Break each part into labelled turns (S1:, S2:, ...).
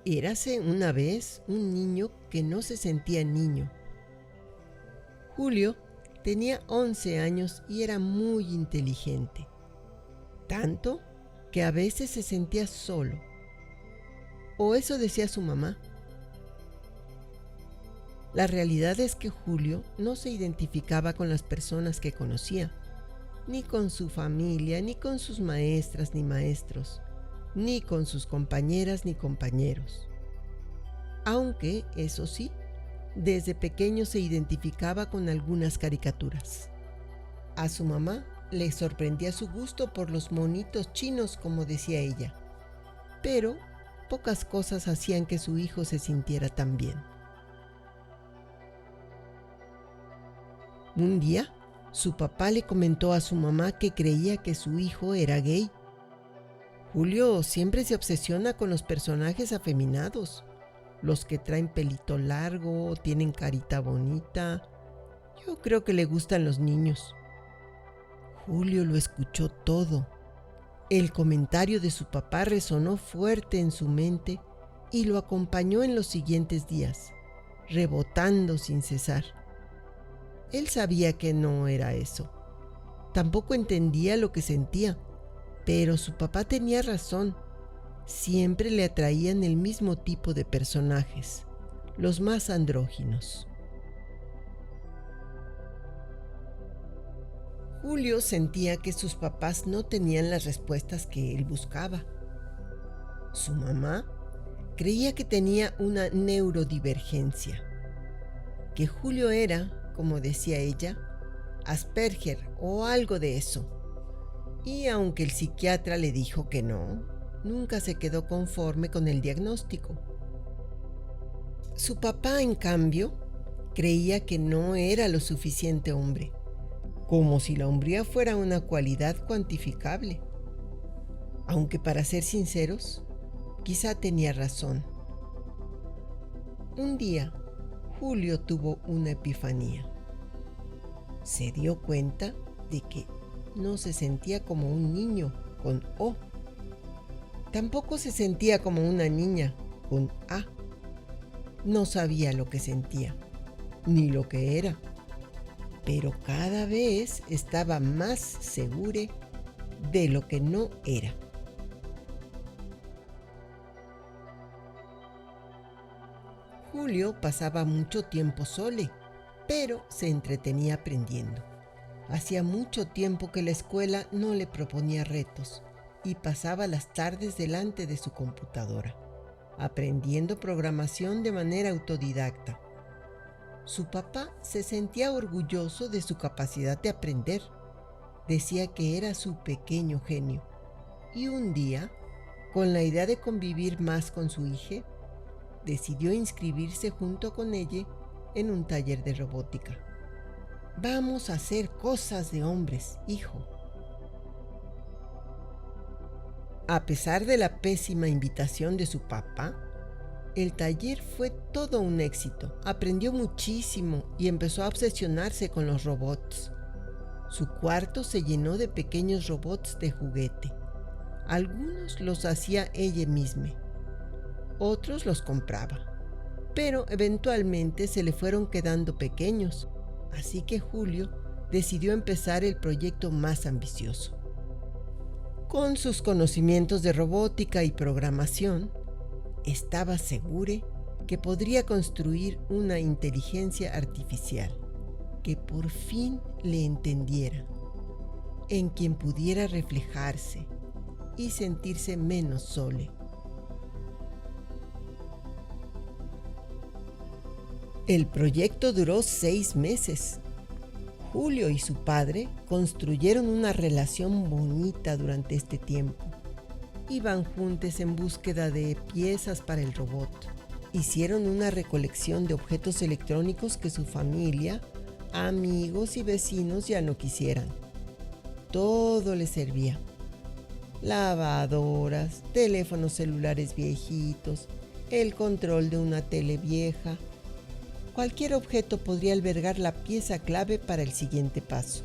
S1: Érase una vez un niño que no se sentía niño. Julio tenía 11 años y era muy inteligente, tanto que a veces se sentía solo, o eso decía su mamá. La realidad es que Julio no se identificaba con las personas que conocía, ni con su familia, ni con sus maestras ni maestros, ni con sus compañeras ni compañeros. Aunque, eso sí, desde pequeño se identificaba con algunas caricaturas. A su mamá le sorprendía su gusto por los monitos chinos, como decía ella, pero pocas cosas hacían que su hijo se sintiera tan bien. Un día, su papá le comentó a su mamá que creía que su hijo era gay. Julio siempre se obsesiona con los personajes afeminados, los que traen pelito largo, tienen carita bonita. Yo creo que le gustan los niños. Julio lo escuchó todo. El comentario de su papá resonó fuerte en su mente y lo acompañó en los siguientes días, rebotando sin cesar. Él sabía que no era eso. Tampoco entendía lo que sentía, pero su papá tenía razón. Siempre le atraían el mismo tipo de personajes, los más andróginos. Julio sentía que sus papás no tenían las respuestas que él buscaba. Su mamá creía que tenía una neurodivergencia, que Julio era, como decía ella, Asperger o algo de eso. Y aunque el psiquiatra le dijo que no, nunca se quedó conforme con el diagnóstico. Su papá, en cambio, creía que no era lo suficiente hombre, como si la hombría fuera una cualidad cuantificable. Aunque para ser sinceros, quizá tenía razón. Un día, Julio tuvo una epifanía. Se dio cuenta de que no se sentía como un niño con O. Tampoco se sentía como una niña con A. No sabía lo que sentía, ni lo que era, pero cada vez estaba más segura de lo que no era. Julio pasaba mucho tiempo solo, pero se entretenía aprendiendo. Hacía mucho tiempo que la escuela no le proponía retos y pasaba las tardes delante de su computadora, aprendiendo programación de manera autodidacta. Su papá se sentía orgulloso de su capacidad de aprender. Decía que era su pequeño genio. Y un día, con la idea de convivir más con su hija, decidió inscribirse junto con ella en un taller de robótica. Vamos a hacer cosas de hombres, hijo. A pesar de la pésima invitación de su papá, el taller fue todo un éxito. Aprendió muchísimo y empezó a obsesionarse con los robots. Su cuarto se llenó de pequeños robots de juguete. Algunos los hacía ella misma, otros los compraba, pero eventualmente se le fueron quedando pequeños, así que Julio decidió empezar el proyecto más ambicioso. Con sus conocimientos de robótica y programación, estaba segura que podría construir una inteligencia artificial que por fin le entendiera, en quien pudiera reflejarse y sentirse menos sola. El proyecto duró 6 meses. Julio y su padre construyeron una relación bonita durante este tiempo. Iban juntos en búsqueda de piezas para el robot. Hicieron una recolección de objetos electrónicos que su familia, amigos y vecinos ya no quisieran. Todo les servía. Lavadoras, teléfonos celulares viejitos, el control de una tele vieja. Cualquier objeto podría albergar la pieza clave para el siguiente paso.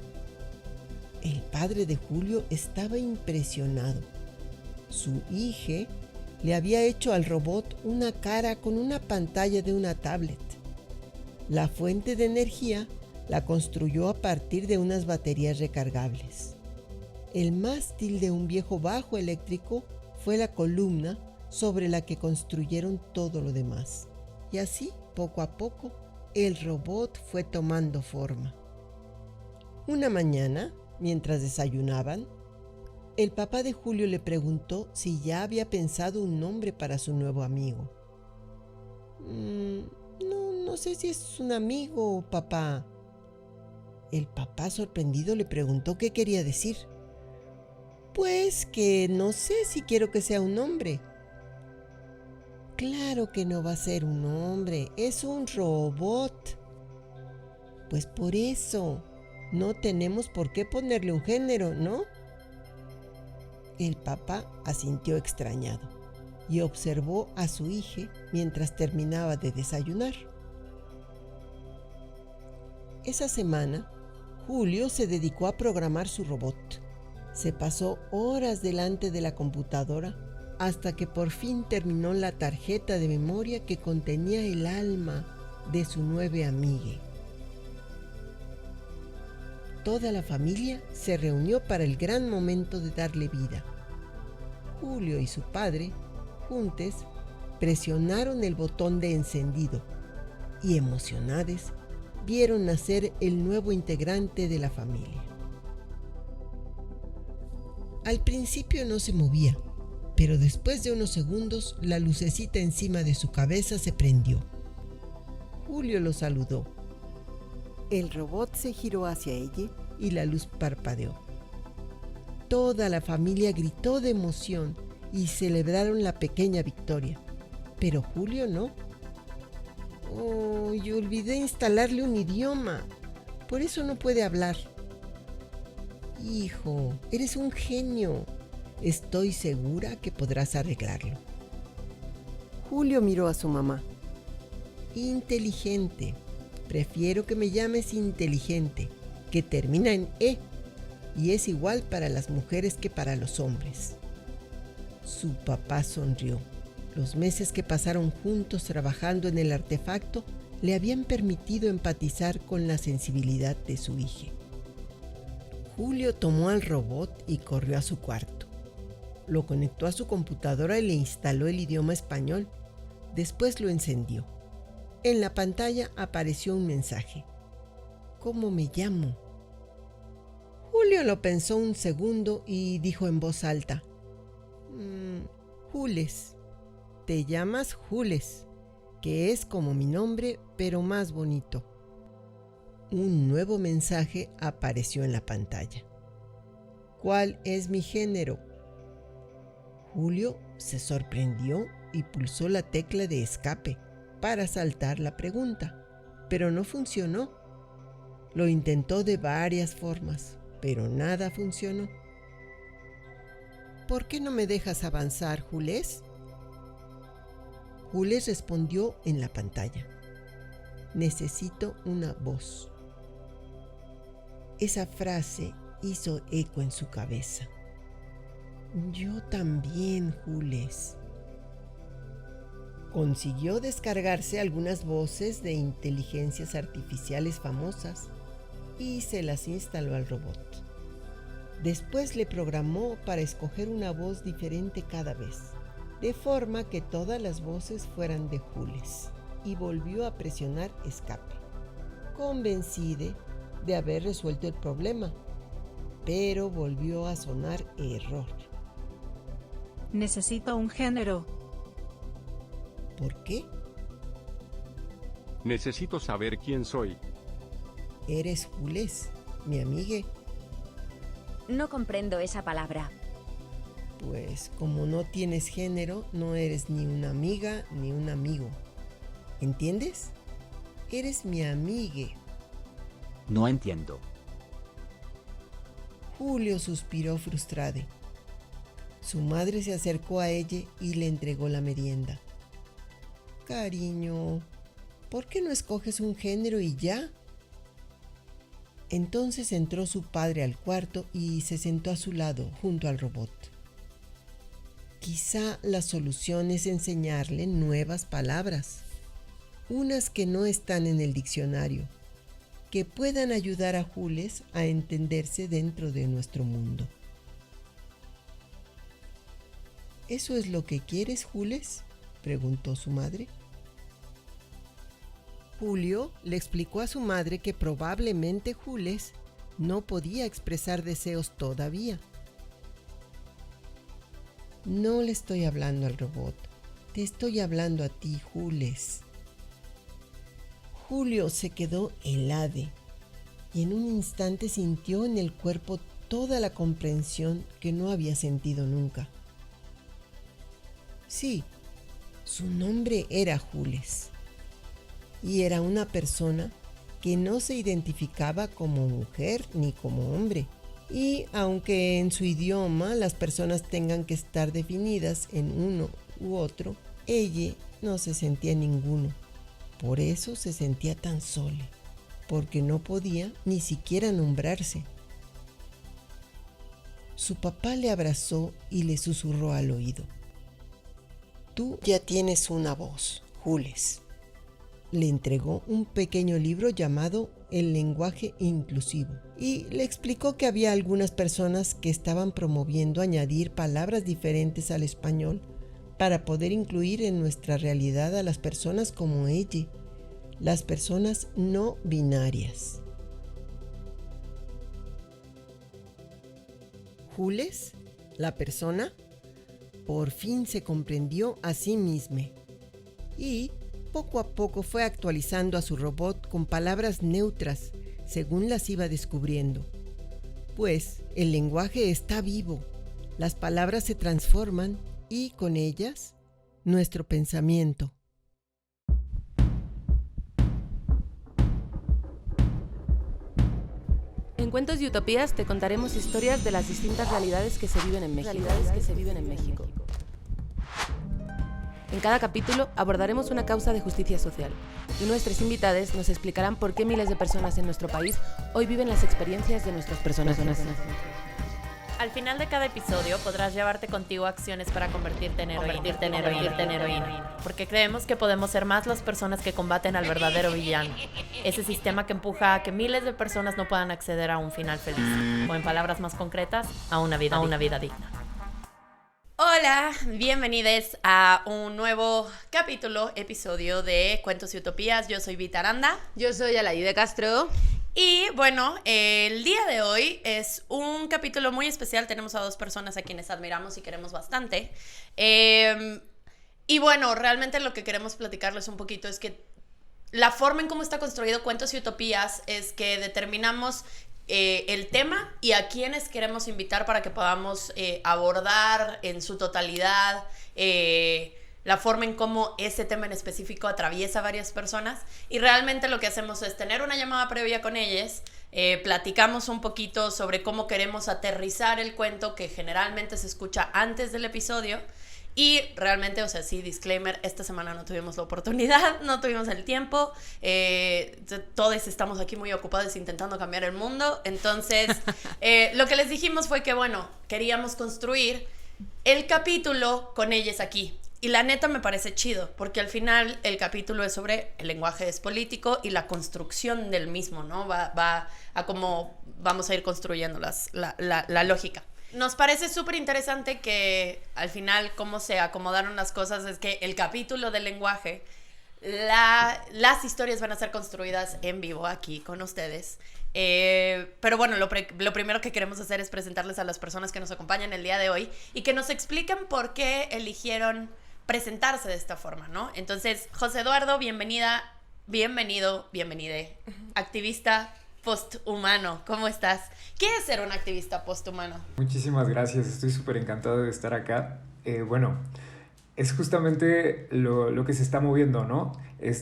S1: El padre de Julio estaba impresionado. Su hija le había hecho al robot una cara con una pantalla de una tablet. La fuente de energía la construyó a partir de unas baterías recargables. El mástil de un viejo bajo eléctrico fue la columna sobre la que construyeron todo lo demás. Y así, poco a poco, el robot fue tomando forma. Una mañana, mientras desayunaban, el papá de Julio le preguntó si ya había pensado un nombre para su nuevo amigo. No sé si es un amigo, papá. El papá, sorprendido, le preguntó qué quería decir. Pues que no sé si quiero que sea un hombre. Claro que no va a ser un hombre, es un robot. Pues por eso, no tenemos por qué ponerle un género, ¿no? El papá asintió extrañado y observó a su hija mientras terminaba de desayunar. Esa semana, Julio se dedicó a programar su robot. Se pasó horas delante de la computadora hasta que por fin terminó la tarjeta de memoria que contenía el alma de su nueva amiga. Toda la familia se reunió para el gran momento de darle vida. Julio y su padre, juntos, presionaron el botón de encendido y, emocionados, vieron nacer el nuevo integrante de la familia. Al principio no se movía, pero después de unos segundos la lucecita encima de su cabeza se prendió. Julio lo saludó. El robot se giró hacia ella y la luz parpadeó. Toda la familia gritó de emoción y celebraron la pequeña victoria, pero Julio no. Y olvidé instalarle un idioma, por eso no puede hablar. Hijo, eres un genio. Estoy segura que podrás arreglarlo. Julio miró a su mamá. Inteligente. Prefiero que me llames inteligente, que termina en E, y es igual para las mujeres que para los hombres. Su papá sonrió. Los meses que pasaron juntos trabajando en el artefacto le habían permitido empatizar con la sensibilidad de su hija. Julio tomó al robot y corrió a su cuarto. Lo conectó a su computadora y le instaló el idioma español. Después lo encendió. En la pantalla apareció un mensaje. ¿Cómo me llamo? Julio lo pensó un segundo y dijo en voz alta. Jules. Te llamas Jules, que es como mi nombre, pero más bonito. Un nuevo mensaje apareció en la pantalla. ¿Cuál es mi género? Julio se sorprendió y pulsó la tecla de escape para saltar la pregunta, pero no funcionó. Lo intentó de varias formas, pero nada funcionó. ¿Por qué no me dejas avanzar, Jules? Jules respondió en la pantalla. Necesito una voz. Esa frase hizo eco en su cabeza. Yo también, Jules. Consiguió descargarse algunas voces de inteligencias artificiales famosas y se las instaló al robot. Después le programó para escoger una voz diferente cada vez, de forma que todas las voces fueran de Jules, y volvió a presionar escape, convencida de haber resuelto el problema, pero volvió a sonar error.
S2: Necesito un género.
S1: ¿Por qué?
S3: Necesito saber quién soy.
S1: Eres Jules, mi amiga.
S4: No comprendo esa palabra.
S1: Pues como no tienes género, no eres ni una amiga ni un amigo. ¿Entiendes? Eres mi amiga.
S5: No entiendo.
S1: Julio suspiró frustrado. Su madre se acercó a ella y le entregó la merienda. Cariño, ¿por qué no escoges un género y ya? Entonces entró su padre al cuarto y se sentó a su lado, junto al robot. Quizá la solución es enseñarle nuevas palabras, unas que no están en el diccionario, que puedan ayudar a Jules a entenderse dentro de nuestro mundo. ¿Eso es lo que quieres, Jules?, preguntó su madre. Julio le explicó a su madre que probablemente Jules no podía expresar deseos todavía. No le estoy hablando al robot, te estoy hablando a ti, Jules. Julio se quedó helado y en un instante sintió en el cuerpo toda la comprensión que no había sentido nunca. Sí, su nombre era Jules y era una persona que no se identificaba como mujer ni como hombre. Y aunque en su idioma las personas tengan que estar definidas en uno u otro, ella no se sentía ninguno. Por eso se sentía tan sola, porque no podía ni siquiera nombrarse. Su papá le abrazó y le susurró al oído: «Tú ya tienes una voz, Jules». Le entregó un pequeño libro llamado El lenguaje inclusivo y le explicó que había algunas personas que estaban promoviendo añadir palabras diferentes al español para poder incluir en nuestra realidad a las personas como ella, las personas no binarias. Jules, la persona, por fin se comprendió a sí misma y poco a poco fue actualizando a su robot con palabras neutras según las iba descubriendo. Pues el lenguaje está vivo, las palabras se transforman y con ellas nuestro pensamiento.
S2: En Cuentos y Utopías te contaremos historias de las distintas realidades que se viven en México. En cada capítulo abordaremos una causa de justicia social y nuestros invitados nos explicarán por qué miles de personas en nuestro país hoy viven las experiencias de nuestros personajes.
S6: Al final de cada episodio podrás llevarte contigo acciones para convertirte en heroína. Porque creemos que podemos ser más las personas que combaten al verdadero villano. Ese sistema que empuja a que miles de personas no puedan acceder a un final feliz. O en palabras más concretas, a una vida digna. Hola, bienvenidos a un nuevo episodio de Cuentos y Utopías. Yo soy Vita Aranda.
S7: Yo soy Alaide Castro.
S6: Y bueno, el día de hoy es un capítulo muy especial. Tenemos a dos personas a quienes admiramos y queremos bastante. Y bueno, realmente lo que queremos platicarles un poquito es que la forma en cómo está construido Cuentos y Utopías es que determinamos el tema y a quienes queremos invitar para que podamos abordar en su totalidad la forma en cómo ese tema en específico atraviesa a varias personas. Y realmente lo que hacemos es tener una llamada previa con ellos, platicamos un poquito sobre cómo queremos aterrizar el cuento que generalmente se escucha antes del episodio. Y realmente, o sea, sí, disclaimer, esta semana no tuvimos la oportunidad, no tuvimos el tiempo, todos estamos aquí muy ocupados intentando cambiar el mundo. Entonces, lo que les dijimos fue que, bueno, queríamos construir el capítulo con ellos aquí. Y la neta me parece chido, porque al final el capítulo es sobre el lenguaje es político y la construcción del mismo, ¿no? Va a cómo vamos a ir construyendo la lógica. Nos parece súper interesante que al final cómo se acomodaron las cosas es que el capítulo del lenguaje, las historias van a ser construidas en vivo aquí con ustedes. Pero bueno, lo primero que queremos hacer es presentarles a las personas que nos acompañan el día de hoy y que nos expliquen por qué eligieron presentarse de esta forma, ¿no? Entonces, José Eduardo, bienvenida, bienvenido, bienvenide, activista posthumano, ¿cómo estás? ¿Qué es ser un activista posthumano?
S8: Muchísimas gracias, estoy súper encantado de estar acá. Bueno, es justamente lo que se está moviendo, ¿no?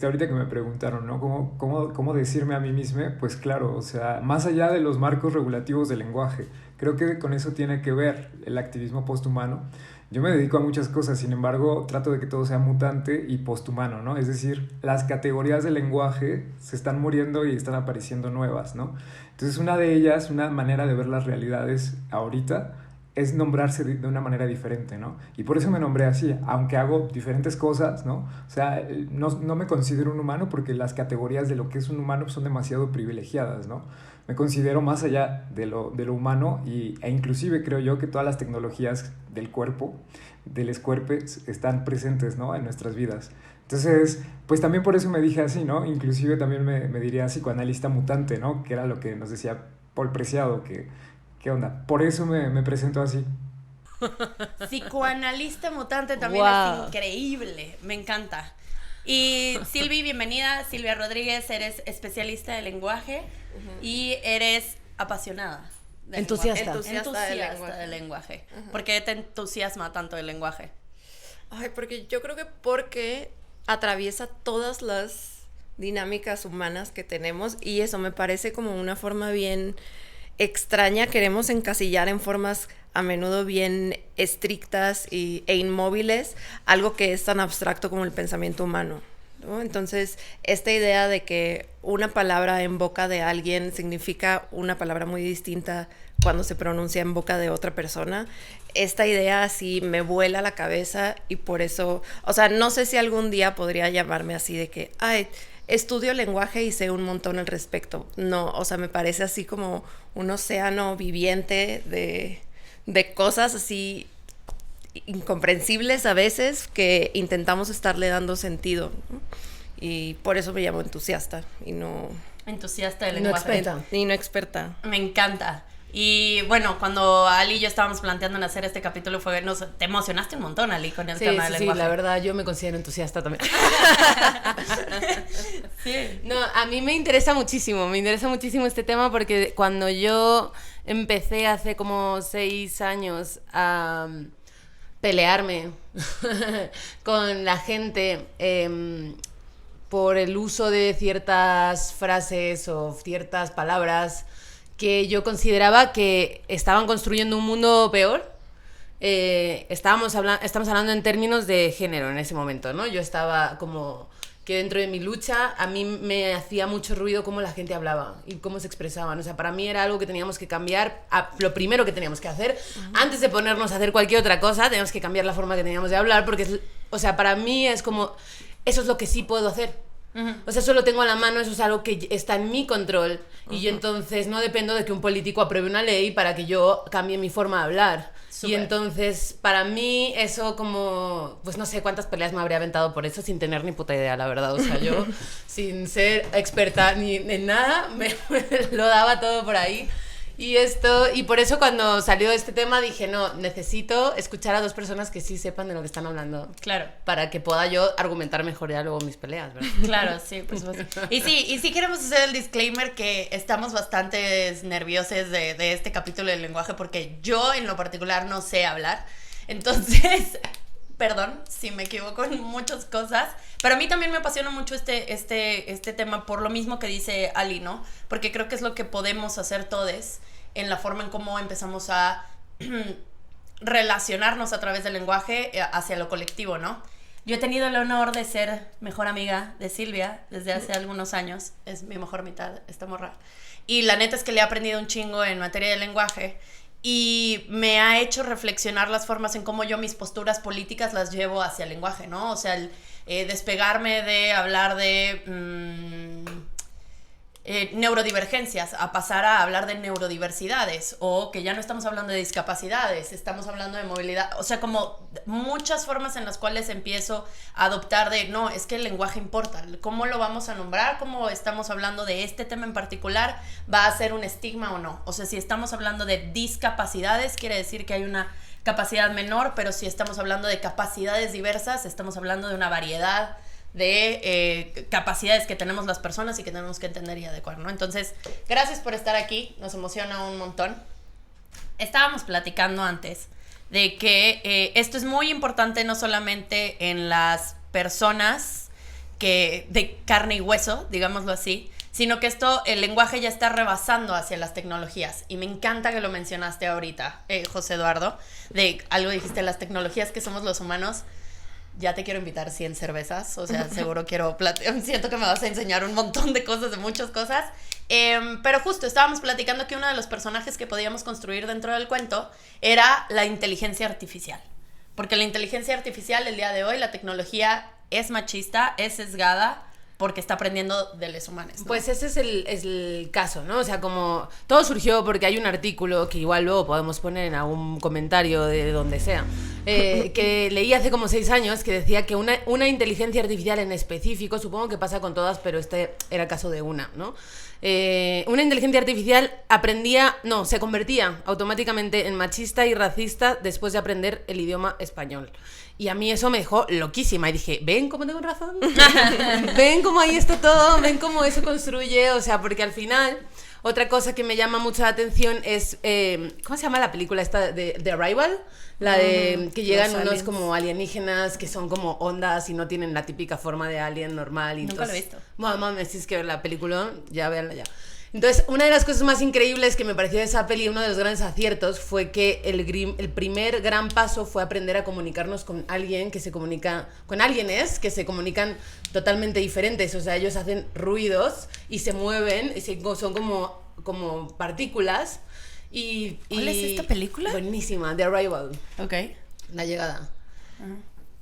S8: Ahorita que me preguntaron, ¿no? ¿Cómo decirme a mí mismo? Pues claro, o sea, más allá de los marcos regulativos del lenguaje, creo que con eso tiene que ver el activismo posthumano. Yo me dedico a muchas cosas, sin embargo, trato de que todo sea mutante y posthumano, ¿no? Es decir, las categorías del lenguaje se están muriendo y están apareciendo nuevas, ¿no? Entonces, una de ellas, una manera de ver las realidades ahorita, es nombrarse de una manera diferente, ¿no? Y por eso me nombré así, aunque hago diferentes cosas, ¿no? O sea, no me considero un humano porque las categorías de lo que es un humano son demasiado privilegiadas, ¿no? Me considero más allá de lo humano e inclusive creo yo que todas las tecnologías del cuerpo, del escuerpe, están presentes, ¿no? En nuestras vidas. Entonces, pues también por eso me dije así, ¿no? Inclusive también me diría psicoanalista mutante, ¿no? Que era lo que nos decía Paul Preciado, ¿qué onda? Por eso me presento así.
S6: Psicoanalista mutante también es increíble, me encanta. Y Silvi, bienvenida, Silvia Rodríguez, eres especialista de lenguaje y eres apasionada.
S2: Entusiasta
S6: Del lenguaje. ¿Por qué te entusiasma tanto el lenguaje?
S7: Ay, porque yo creo que porque atraviesa todas las dinámicas humanas que tenemos y eso me parece como una forma bien extraña. Queremos encasillar en formas a menudo bien estrictas e inmóviles algo que es tan abstracto como el pensamiento humano, ¿no? Entonces, esta idea de que una palabra en boca de alguien significa una palabra muy distinta cuando se pronuncia en boca de otra persona, esta idea así me vuela la cabeza y por eso, o sea, no sé si algún día podría llamarme así de que, ay, estudio lenguaje y sé un montón al respecto. No, o sea, me parece así como un océano viviente de cosas así incomprensibles a veces que intentamos estarle dando sentido, ¿no? Y por eso me llamo entusiasta y no...
S6: Entusiasta del lenguaje.
S7: Y no experta.
S6: Me encanta. Y bueno, cuando Ali y yo estábamos planteando en hacer este capítulo te emocionaste un montón, Ali, con el tema del lenguaje.
S2: Sí, la verdad, yo me considero entusiasta también.
S6: Sí.
S2: No, a mí me interesa muchísimo este tema porque cuando yo empecé hace como 6 años a pelearme con la gente por el uso de ciertas frases o ciertas palabras que yo consideraba que estaban construyendo un mundo peor. Estamos hablando en términos de género en ese momento, ¿no? Yo estaba como que dentro de mi lucha a mí me hacía mucho ruido cómo la gente hablaba y cómo se expresaban. O sea, para mí era algo que teníamos que cambiar. Lo primero que teníamos que hacer, antes de ponernos a hacer cualquier otra cosa, teníamos que cambiar la forma que teníamos de hablar porque, o sea, para mí es como, eso es lo que sí puedo hacer. O sea, eso lo tengo a la mano, eso es algo que está en mi control y yo entonces no dependo de que un político apruebe una ley para que yo cambie mi forma de hablar. Super. Y entonces, para mí, eso como... Pues no sé cuántas peleas me habría aventado por eso sin tener ni puta idea, la verdad. O sea, yo, sin ser experta ni en nada, me lo daba todo por ahí. Y por eso cuando salió este tema dije, no, necesito escuchar a 2 personas que sí sepan de lo que están hablando.
S6: Claro.
S2: Para que pueda yo argumentar mejor ya luego mis peleas, ¿verdad?
S6: Claro, sí, por supuesto. Y sí queremos hacer el disclaimer que estamos bastante nerviosos de este capítulo del lenguaje porque yo en lo particular no sé hablar. Entonces, perdón si me equivoco en muchas cosas, pero a mí también me apasiona mucho este tema por lo mismo que dice Ali, ¿no? Porque creo que es lo que podemos hacer todos en la forma en cómo empezamos a relacionarnos a través del lenguaje hacia lo colectivo, ¿no? Yo he tenido el honor de ser mejor amiga de Silvia desde hace algunos años, es mi mejor mitad, esta morra, y la neta es que le he aprendido un chingo en materia de lenguaje y me ha hecho reflexionar las formas en cómo yo mis posturas políticas las llevo hacia el lenguaje, ¿no? O sea, el despegarme de hablar de neurodivergencias a pasar a hablar de neurodiversidades o que ya no estamos hablando de discapacidades, estamos hablando de movilidad, o sea, como muchas formas en las cuales empiezo a adoptar de, no, es que el lenguaje importa, cómo lo vamos a nombrar, cómo estamos hablando de este tema en particular, va a ser un estigma o no, o sea, si estamos hablando de discapacidades, quiere decir que hay una capacidad menor, pero si estamos hablando de capacidades diversas, estamos hablando de una variedad de capacidades que tenemos las personas y que tenemos que entender y adecuar, ¿no? Entonces, gracias por estar aquí, nos emociona un montón. Estábamos platicando antes de que esto es muy importante no solamente en las personas de carne y hueso, digámoslo así, sino que el lenguaje ya está rebasando hacia las tecnologías. Y me encanta que lo mencionaste ahorita, José Eduardo, de algo dijiste, las tecnologías que somos los humanos. ya te quiero invitar 100 cervezas, o sea, seguro siento que me vas a enseñar un montón de cosas, de muchas cosas. Pero justo estábamos platicando que uno de los personajes que podíamos construir dentro del cuento era la inteligencia artificial. Porque la inteligencia artificial, el día de hoy, la tecnología es machista, es sesgada, porque está aprendiendo de los humanos, ¿no?
S2: Pues ese es el caso, ¿no? O sea, como todo surgió porque hay un artículo que igual luego podemos poner en algún comentario de donde sea, que leí hace como 6 años, que decía que una inteligencia artificial en específico, supongo que pasa con todas, pero este era el caso de una, ¿no? Una inteligencia artificial se convertía automáticamente en machista y racista después de aprender el idioma español. Y a mí eso me dejó loquísima. Y dije, ¿ven cómo tengo razón? ¿Ven cómo ahí está todo? ¿Ven cómo eso construye? O sea, porque al final, otra cosa que me llama mucho la atención es... ¿cómo se llama la película esta de Arrival? La de que llegan unos como alienígenas que son como ondas y no tienen la típica forma de alien normal. Y
S6: Nunca lo he visto.
S2: Mamá, me tienes que ver la película, ya véanla ya. Entonces, una de las cosas más increíbles que me pareció de esa peli, uno de los grandes aciertos, fue que el primer gran paso fue aprender a comunicarnos con alguien que se comunica, con alguienes que se comunican totalmente diferentes. O sea, ellos hacen ruidos y se mueven, y son como partículas.
S6: ¿Cuál es esta película?
S2: Buenísima, The Arrival.
S6: Ok.
S2: La llegada.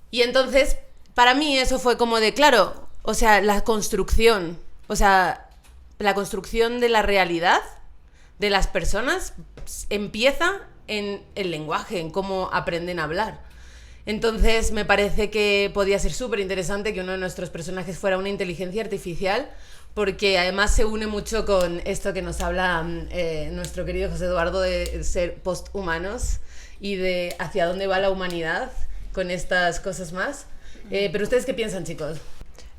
S2: Y entonces, para mí eso fue como de, claro, o sea, la construcción de la realidad de las personas empieza en el lenguaje, en cómo aprenden a hablar. Entonces me parece que podía ser súper interesante que uno de nuestros personajes fuera una inteligencia artificial, porque además se une mucho con esto que nos habla nuestro querido José Eduardo de ser posthumanos y de hacia dónde va la humanidad con estas cosas más. Pero ¿ustedes qué piensan, chicos?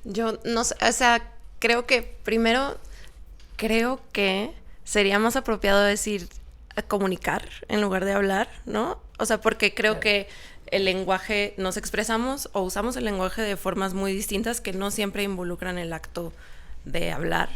S7: Yo no sé, o sea, creo que sería más apropiado decir comunicar en lugar de hablar, ¿no? O sea, porque creo que el lenguaje, nos expresamos o usamos el lenguaje de formas muy distintas que no siempre involucran el acto de hablar.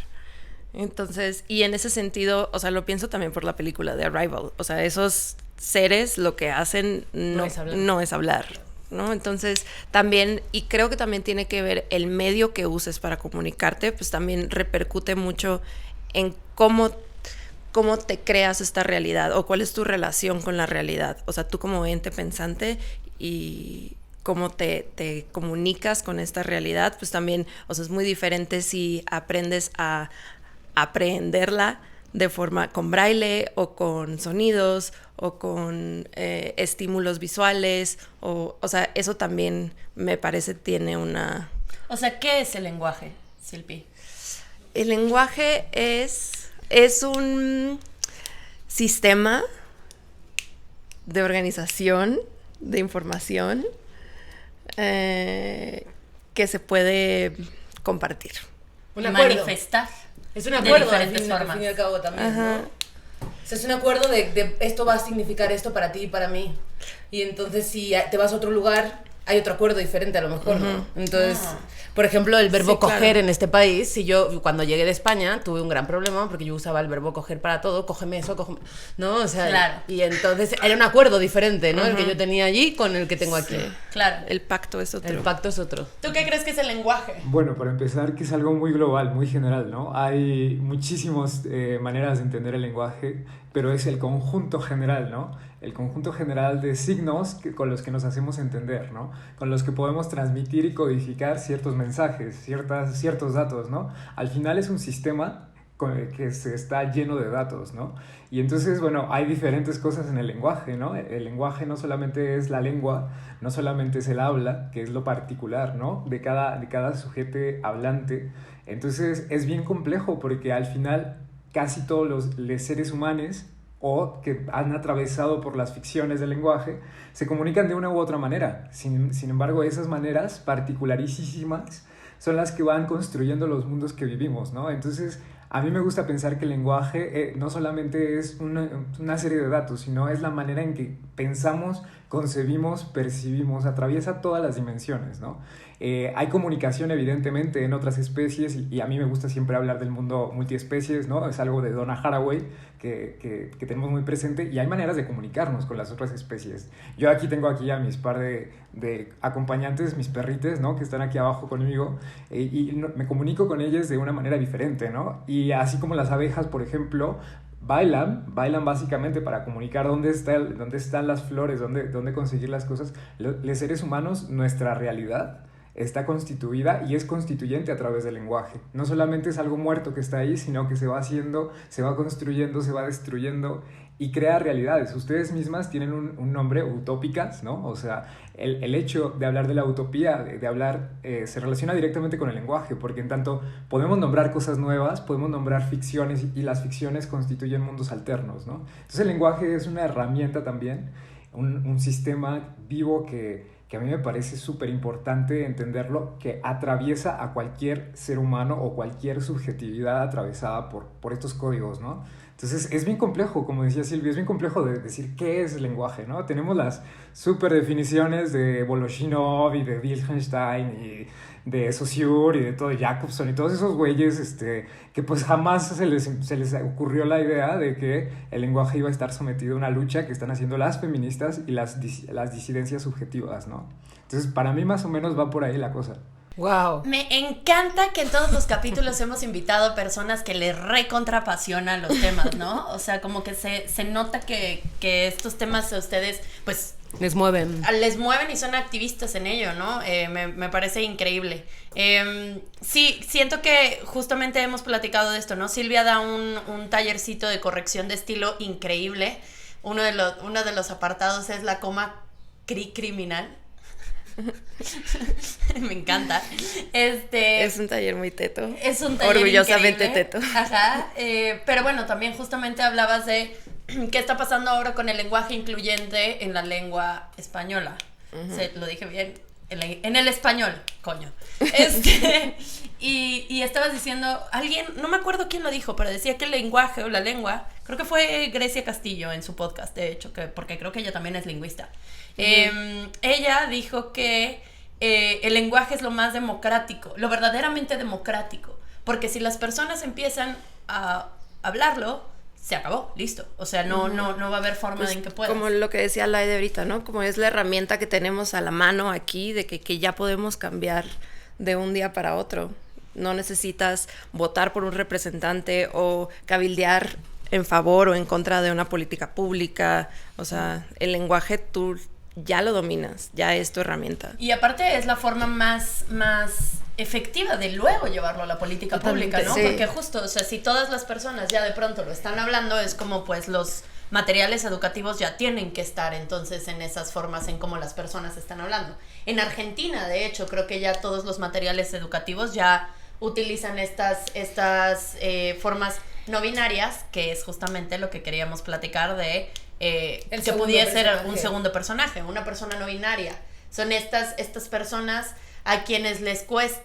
S7: Entonces, y en ese sentido, o sea, lo pienso también por la película de Arrival. O sea, esos seres lo que hacen no es hablar, ¿no? Entonces, también, y creo que también tiene que ver el medio que uses para comunicarte, pues también repercute mucho en cómo te creas esta realidad o cuál es tu relación con la realidad. O sea, tú como ente pensante y cómo te comunicas con esta realidad, pues también, o sea, es muy diferente si aprendes a aprehenderla de forma con braille o con sonidos o con estímulos visuales o sea, eso también me parece tiene una...
S6: O sea, ¿qué es el lenguaje, Silpi?
S7: El lenguaje es un sistema de organización de información que se puede compartir.
S6: Manifestar.
S2: Es un acuerdo,
S6: de diferentes formas.
S2: Al fin y al cabo también, ¿no? O sea, es un acuerdo de esto va a significar esto para ti y para mí. Y entonces si te vas a otro lugar, hay otro acuerdo diferente a lo mejor, ¿no? Entonces, por ejemplo, el verbo coger en este país, si yo cuando llegué de España tuve un gran problema porque yo usaba el verbo coger para todo, cógeme eso, cógeme... ¿No? O sea,
S6: claro.
S2: Y entonces era un acuerdo diferente, ¿no? El que yo tenía allí con el que tengo aquí.
S6: Claro.
S7: El pacto es otro.
S2: El pacto es otro.
S6: ¿Tú qué crees que es el lenguaje?
S8: Bueno, para empezar, que es algo muy global, muy general, ¿no? Hay muchísimas maneras de entender el lenguaje, pero es el conjunto general, ¿no? El conjunto general de signos con los que nos hacemos entender, ¿no? Con los que podemos transmitir y codificar ciertos mensajes, ciertos datos, ¿no? Al final es un sistema que se está lleno de datos, ¿no? Y entonces, bueno, hay diferentes cosas en el lenguaje, ¿no? El lenguaje no solamente es la lengua, no solamente es el habla, que es lo particular, ¿no? De cada sujeto hablante. Entonces es bien complejo porque al final casi todos los seres humanos o que han atravesado por las ficciones del lenguaje se comunican de una u otra manera. Sin embargo, esas maneras particularísimas son las que van construyendo los mundos que vivimos, ¿no? Entonces, a mí me gusta pensar que el lenguaje no solamente es una serie de datos, sino es la manera en que pensamos, concebimos, percibimos, atraviesa todas las dimensiones, ¿no? Hay comunicación evidentemente en otras especies y a mí me gusta siempre hablar del mundo multiespecies, ¿no? Es algo de Donna Haraway que tenemos muy presente y hay maneras de comunicarnos con las otras especies. Yo tengo aquí a mis par de acompañantes, mis perrites, ¿no? Que están aquí abajo conmigo me comunico con ellas de una manera diferente, ¿no? Y así como las abejas, por ejemplo, bailan básicamente para comunicar dónde están las flores, dónde conseguir las cosas. Los seres humanos, nuestra realidad está constituida y es constituyente a través del lenguaje. No solamente es algo muerto que está ahí, sino que se va haciendo, se va construyendo, se va destruyendo y crea realidades. Ustedes mismas tienen un nombre, utópicas, ¿no? O sea, el hecho de hablar de la utopía, de hablar, se relaciona directamente con el lenguaje, porque en tanto podemos nombrar cosas nuevas, podemos nombrar ficciones y las ficciones constituyen mundos alternos, ¿no? Entonces el lenguaje es una herramienta también, un sistema vivo que a mí me parece súper importante entenderlo, que atraviesa a cualquier ser humano o cualquier subjetividad atravesada por estos códigos, ¿no? Entonces es bien complejo, como decía Silvia, es bien complejo de decir qué es el lenguaje, ¿no? Tenemos las súper definiciones de Voloshinov y de Wittgenstein y de Saussure y de todo Jacobson y todos esos güeyes que pues jamás se les ocurrió la idea de que el lenguaje iba a estar sometido a una lucha que están haciendo las feministas y las disidencias subjetivas, ¿no? Entonces para mí más o menos va por ahí la cosa.
S2: Wow.
S6: Me encanta que en todos los capítulos hemos invitado personas que les recontrapasionan los temas, ¿no? O sea, como que se nota que estos temas a ustedes, pues...
S2: Les mueven
S6: y son activistas en ello, ¿no? Me parece increíble. Sí, siento que justamente hemos platicado de esto, ¿no? Silvia da un tallercito de corrección de estilo increíble. Uno de los apartados es la coma criminal. Me encanta.
S7: Es un taller muy teto.
S6: Es un taller
S7: orgullosamente
S6: increíble.
S7: teto.
S6: Ajá. Pero bueno, también justamente hablabas de qué está pasando ahora con el lenguaje incluyente en la lengua española. Lo dije bien. En el español, coño. Y estabas diciendo, alguien, no me acuerdo quién lo dijo, pero decía que el lenguaje o la lengua, creo que fue Grecia Castillo en su podcast, de hecho, porque creo que ella también es lingüista. Ella dijo que el lenguaje es lo más democrático, lo verdaderamente democrático, porque si las personas empiezan a hablarlo, se acabó, listo. O sea, no va a haber forma
S7: pues
S6: en que puedas.
S7: Como lo que decía Laide ahorita, ¿no? Como es la herramienta que tenemos a la mano aquí, de que ya podemos cambiar de un día para otro. No necesitas votar por un representante o cabildear en favor o en contra de una política pública. O sea, el lenguaje tú ya lo dominas, ya es tu herramienta.
S6: Y aparte es la forma más efectiva de luego llevarlo a la política pública, ¿no?
S7: Sí.
S6: Porque justo, o sea, si todas las personas ya de pronto lo están hablando, es como pues los materiales educativos ya tienen que estar entonces en esas formas en cómo las personas están hablando. En Argentina, de hecho, creo que ya todos los materiales educativos ya utilizan estas formas no binarias, que es justamente lo que queríamos platicar de que pudiera ser un segundo personaje, una persona no binaria. Son estas personas a quienes les cuesta,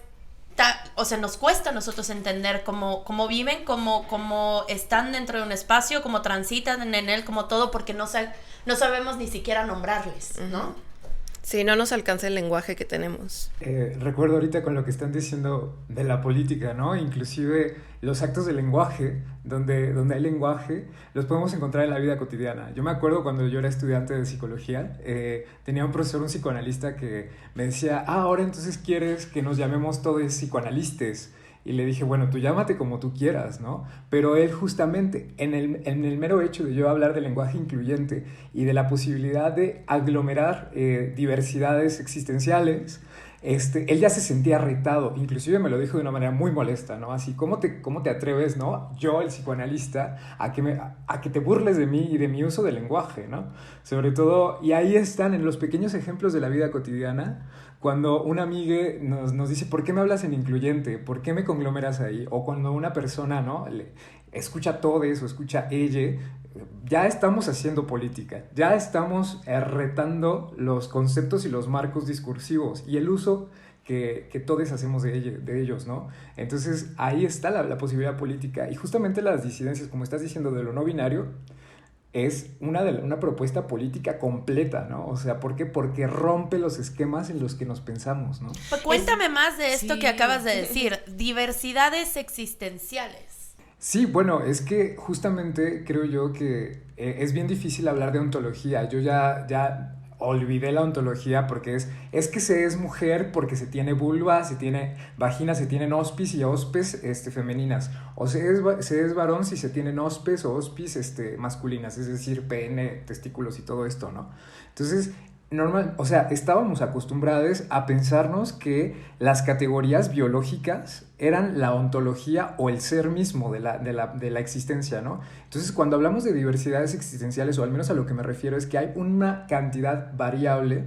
S6: o sea, nos cuesta a nosotros entender cómo viven, cómo están dentro de un espacio, cómo transitan en él, como todo, porque no sabemos ni siquiera nombrarles, ¿no?
S7: Sí, no nos alcanza el lenguaje que tenemos.
S8: Recuerdo ahorita con lo que están diciendo de la política, ¿no? Inclusive los actos de lenguaje, donde hay lenguaje, los podemos encontrar en la vida cotidiana. Yo me acuerdo cuando yo era estudiante de psicología, tenía un profesor, un psicoanalista, que me decía, ahora entonces quieres que nos llamemos todos psicoanalistas. Y le dije, bueno, tú llámate como tú quieras, ¿no? Pero él justamente, en el mero hecho de yo hablar del lenguaje incluyente y de la posibilidad de aglomerar diversidades existenciales, él ya se sentía retado, inclusive me lo dijo de una manera muy molesta, ¿no? Así, ¿cómo te atreves, ¿no? Yo, el psicoanalista, a que te burles de mí y de mi uso del lenguaje, ¿no? Sobre todo, y ahí están en los pequeños ejemplos de la vida cotidiana, cuando una amiga nos dice, ¿por qué me hablas en incluyente? ¿Por qué me conglomeras ahí? O cuando una persona, ¿no? Escucha todo eso, escucha ella, ya estamos haciendo política, ya estamos retando los conceptos y los marcos discursivos y el uso que todos hacemos de ellos, ¿no? Entonces ahí está la posibilidad política y justamente las disidencias, como estás diciendo, de lo no binario, es una propuesta política completa, ¿no? O sea, ¿por qué? Porque rompe los esquemas en los que nos pensamos, ¿no?
S6: Pues cuéntame más de esto
S2: sí.
S6: que acabas de decir, diversidades existenciales.
S8: Sí, bueno, es que justamente creo yo que es bien difícil hablar de ontología. Yo ya olvidé la ontología porque es que se es mujer porque se tiene vulva, se tiene vagina, se tienen ospis y ospes femeninas. O se es varón si se tienen ospes o ospis masculinas, es decir, pene, testículos y todo esto, ¿no? Entonces, o sea, estábamos acostumbrados a pensarnos que las categorías biológicas eran la ontología o el ser mismo de la existencia, ¿no? Entonces, cuando hablamos de diversidades existenciales, o al menos a lo que me refiero, es que hay una cantidad variable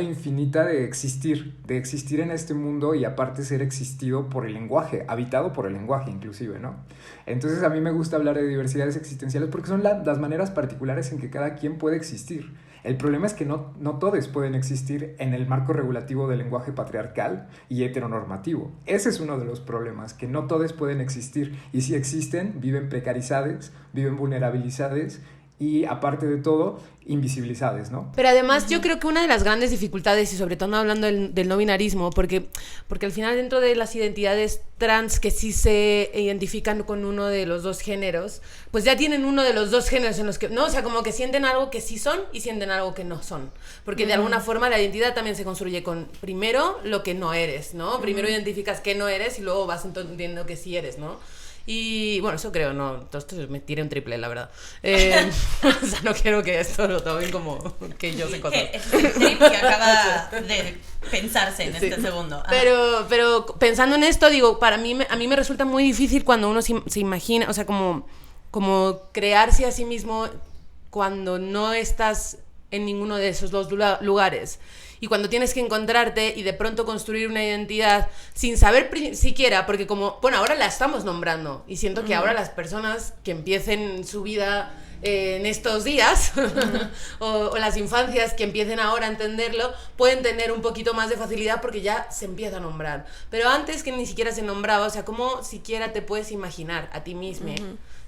S8: infinita de existir en este mundo y aparte ser existido por el lenguaje, habitado por el lenguaje inclusive, ¿no? Entonces, a mí me gusta hablar de diversidades existenciales porque son las maneras particulares en que cada quien puede existir. El problema es que no todos pueden existir en el marco regulativo del lenguaje patriarcal y heteronormativo. Ese es uno de los problemas, que no todos pueden existir. Y si existen, viven precarizados, viven vulnerabilizados y, aparte de todo, invisibilizados, ¿no?
S2: Pero además yo creo que una de las grandes dificultades, y sobre todo hablando del no binarismo, porque al final dentro de las identidades trans que sí se identifican con uno de los dos géneros, pues ya tienen uno de los dos géneros en los que, ¿no? O sea, como que sienten algo que sí son y sienten algo que no son. Porque de alguna forma la identidad también se construye con, primero, lo que no eres, ¿no? Primero identificas que no eres y luego vas entendiendo que sí eres, ¿no? Y bueno, eso creo, no, esto me tiré un triple, la verdad. O sea, no quiero que esto lo tomen como que yo sé cosas.
S6: Es el trip que acaba de pensarse en este segundo.
S2: Pero pensando en esto, digo, a mí me resulta muy difícil cuando uno se imagina, o sea, como crearse a sí mismo cuando no estás en ninguno de esos dos lugares. Y cuando tienes que encontrarte y de pronto construir una identidad sin saber siquiera, porque como, bueno, ahora la estamos nombrando y siento que ahora las personas que empiecen su vida en estos días o las infancias que empiecen ahora a entenderlo pueden tener un poquito más de facilidad porque ya se empieza a nombrar. Pero antes que ni siquiera se nombraba, o sea, ¿cómo siquiera te puedes imaginar a ti mismo?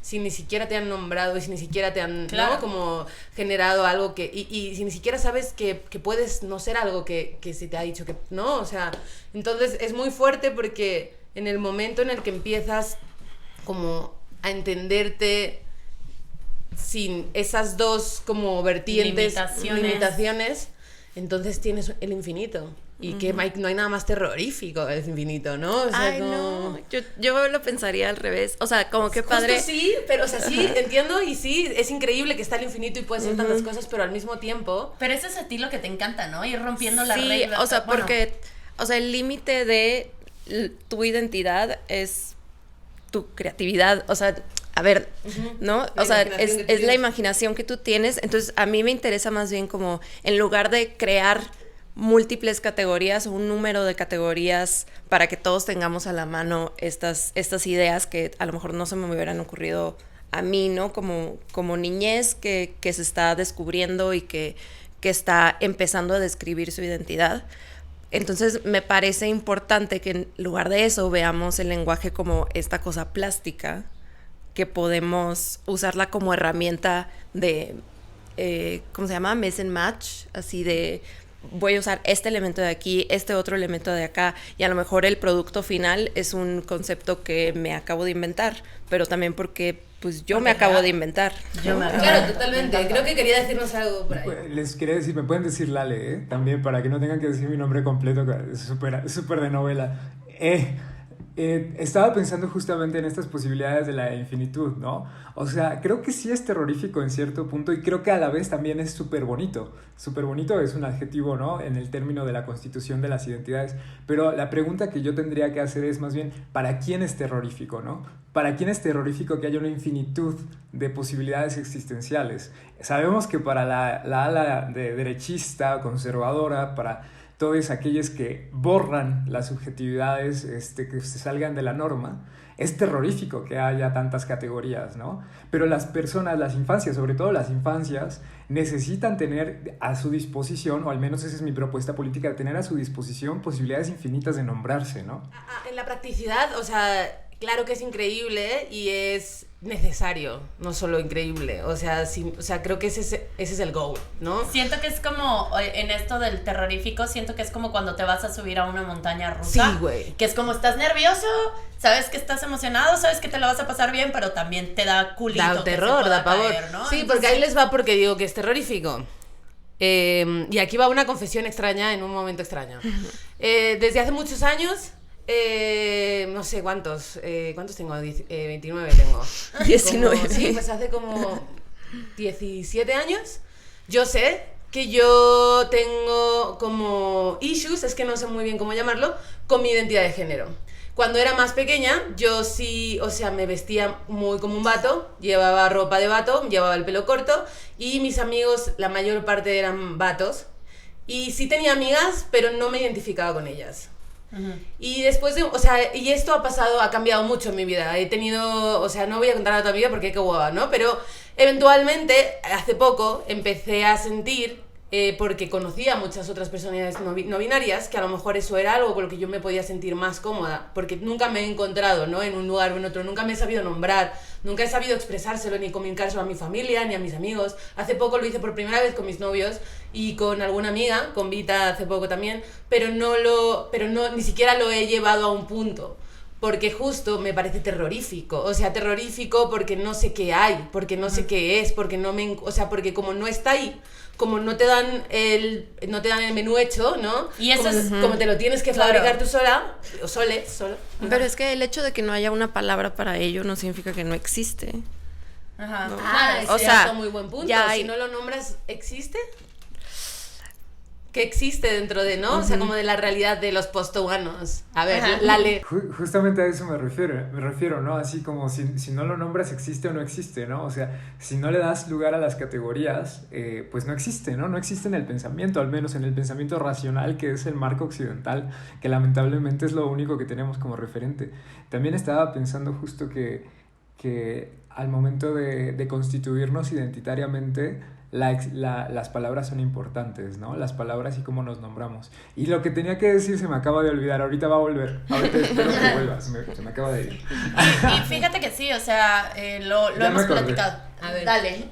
S2: Si ni siquiera te han nombrado y si ni siquiera te han, ¿no? Como generado algo que... Y si ni siquiera sabes que puedes no ser algo que se te ha dicho que... ¿No? O sea, entonces es muy fuerte porque en el momento en el que empiezas como a entenderte sin esas dos como vertientes, limitaciones, entonces tienes el infinito. Y que no hay nada más terrorífico del infinito, ¿no? O sea,
S7: ay, no. Yo lo pensaría al revés. O sea, como que padre.
S2: Justo sí, pero o sea, sí, entiendo y sí, es increíble que está el infinito y puedes hacer tantas cosas, pero al mismo tiempo...
S6: Pero eso es a ti lo que te encanta, ¿no? Ir rompiendo las
S7: sí,
S6: reglas.
S7: o sea,
S6: bueno.
S7: porque, o sea, el límite de tu identidad es tu creatividad. O sea, a ver, ¿no? O sea, es la imaginación que tú tienes. Entonces, a mí me interesa más bien como, en lugar de crear múltiples categorías o un número de categorías para que todos tengamos a la mano estas ideas que a lo mejor no se me hubieran ocurrido a mí, ¿no? Como niñez que se está descubriendo y que está empezando a describir su identidad. Entonces me parece importante que en lugar de eso veamos el lenguaje como esta cosa plástica, que podemos usarla como herramienta de, ¿cómo se llama? Mix and match, así de... voy a usar este elemento de aquí, este otro elemento de acá, y a lo mejor el producto final es un concepto que me acabo de inventar, pero también porque pues yo me acabo de inventar.
S2: Claro, totalmente. Creo que quería decirnos algo por ahí.
S8: Les quería decir, me pueden decir Lale, también, para que no tengan que decir mi nombre completo, es súper de novela. Estaba pensando justamente en estas posibilidades de la infinitud, ¿no? O sea, creo que sí es terrorífico en cierto punto y creo que a la vez también es súper bonito. Súper bonito es un adjetivo, ¿no? En el término de la constitución de las identidades. Pero la pregunta que yo tendría que hacer es más bien, ¿para quién es terrorífico, no? ¿Para quién es terrorífico que haya una infinitud de posibilidades existenciales? Sabemos que para la ala de derechista, conservadora, para todos aquellos que borran las subjetividades que se salgan de la norma, es terrorífico que haya tantas categorías, ¿no? Pero las personas, las infancias, sobre todo las infancias, necesitan tener a su disposición, o al menos esa es mi propuesta política, tener a su disposición posibilidades infinitas de nombrarse, ¿no?
S2: En la practicidad, o sea, claro que es increíble y es necesario, no solo increíble. O sea, creo que ese es el goal, ¿no?
S6: Siento que es como, en esto del terrorífico, siento que es como cuando te vas a subir a una montaña rusa.
S2: Sí, güey.
S6: Que es como estás nervioso, sabes que estás emocionado, sabes que te la vas a pasar bien, pero también te da culito.
S2: Da terror, da pavor.
S6: Caer, ¿no?
S2: Sí,
S6: Entonces,
S2: porque ahí les va porque digo que es terrorífico. Y aquí va una confesión extraña en un momento extraño. Desde hace muchos años, no sé cuántos tengo, 29 tengo.
S7: 19.
S2: Sí, pues hace como 17 años. Yo sé que yo tengo como issues, es que no sé muy bien cómo llamarlo, con mi identidad de género. Cuando era más pequeña, yo sí, o sea, me vestía muy como un vato, llevaba ropa de vato, llevaba el pelo corto y mis amigos, la mayor parte eran vatos. Y sí tenía amigas, pero no me identificaba con ellas. Uh-huh. Y después de, o sea, y esto ha cambiado mucho en mi vida. He tenido, o sea, no voy a contar toda mi vida porque qué hueva, ¿no? Pero eventualmente, hace poco, empecé a sentir, porque conocía a muchas otras personalidades no binarias, que a lo mejor eso era algo con lo que yo me podía sentir más cómoda, porque nunca me he encontrado, ¿no? En un lugar o en otro, nunca me he sabido nombrar, nunca he sabido expresárselo ni comunicárselo a mi familia ni a mis amigos. Hace poco lo hice por primera vez con mis novios y con alguna amiga, con Vita hace poco también, pero ni siquiera lo he llevado a un punto. Porque justo me parece terrorífico, o sea, terrorífico porque no sé qué hay, porque no sé qué es, porque porque como no está ahí, como no te dan el menú hecho, ¿no?
S6: Y eso
S2: como te lo tienes que fabricar tú sola, o sola.
S7: Pero es que el hecho de que no haya una palabra para ello no significa que no existe.
S6: Ajá.
S7: ¿No?
S2: O sea, muy buen punto.
S7: Ya
S2: si no lo nombras, ¿existe? ¿Qué existe dentro de, no? O sea, como de la realidad de los posthumanos. A ver,
S8: Justamente a eso me refiero, ¿no? Así como si no lo nombras, existe o no existe, ¿no? O sea, si no le das lugar a las categorías, pues no existe, ¿no? No existe en el pensamiento, al menos en el pensamiento racional, que es el marco occidental, que lamentablemente es lo único que tenemos como referente. También estaba pensando justo que al momento de constituirnos identitariamente, las palabras son importantes, ¿no? Las palabras y cómo nos nombramos. Y lo que tenía que decir se me acaba de olvidar, ahorita va a volver. Ahorita espero que vuelva, se me acaba de ir.
S6: Y fíjate que sí, o sea, lo hemos platicado. A ver, dale.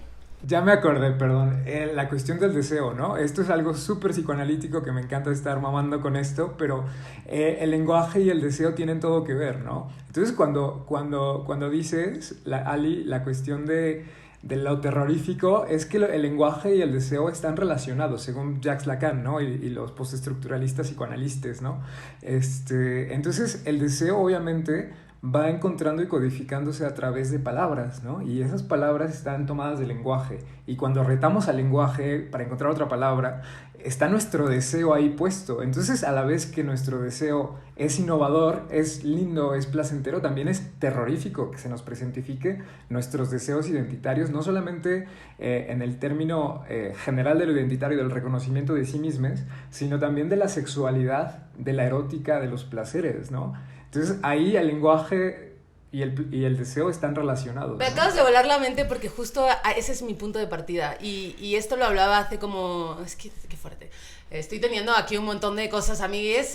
S8: Ya me acordé, perdón, la cuestión del deseo, ¿no? Esto es algo súper psicoanalítico que me encanta estar mamando con esto, pero el lenguaje y el deseo tienen todo que ver, ¿no? Entonces cuando dices, Ali, la cuestión de lo terrorífico es que el lenguaje y el deseo están relacionados, según Jacques Lacan, ¿no? Y los postestructuralistas psicoanalistas, ¿no? Entonces, el deseo, obviamente, va encontrando y codificándose a través de palabras, ¿no? Y esas palabras están tomadas del lenguaje. Y cuando retamos al lenguaje para encontrar otra palabra, está nuestro deseo ahí puesto. Entonces, a la vez que nuestro deseo es innovador, es lindo, es placentero, también es terrorífico que se nos presentifique nuestros deseos identitarios, no solamente en el término general de lo identitario, del reconocimiento de sí mismos, sino también de la sexualidad, de la erótica, de los placeres, ¿no? Entonces, ahí el lenguaje y el deseo están relacionados, ¿no?
S2: Me acabas de volar la mente porque justo ese es mi punto de partida y esto lo hablaba hace como... Es que qué fuerte. Estoy teniendo aquí un montón de cosas, amigues,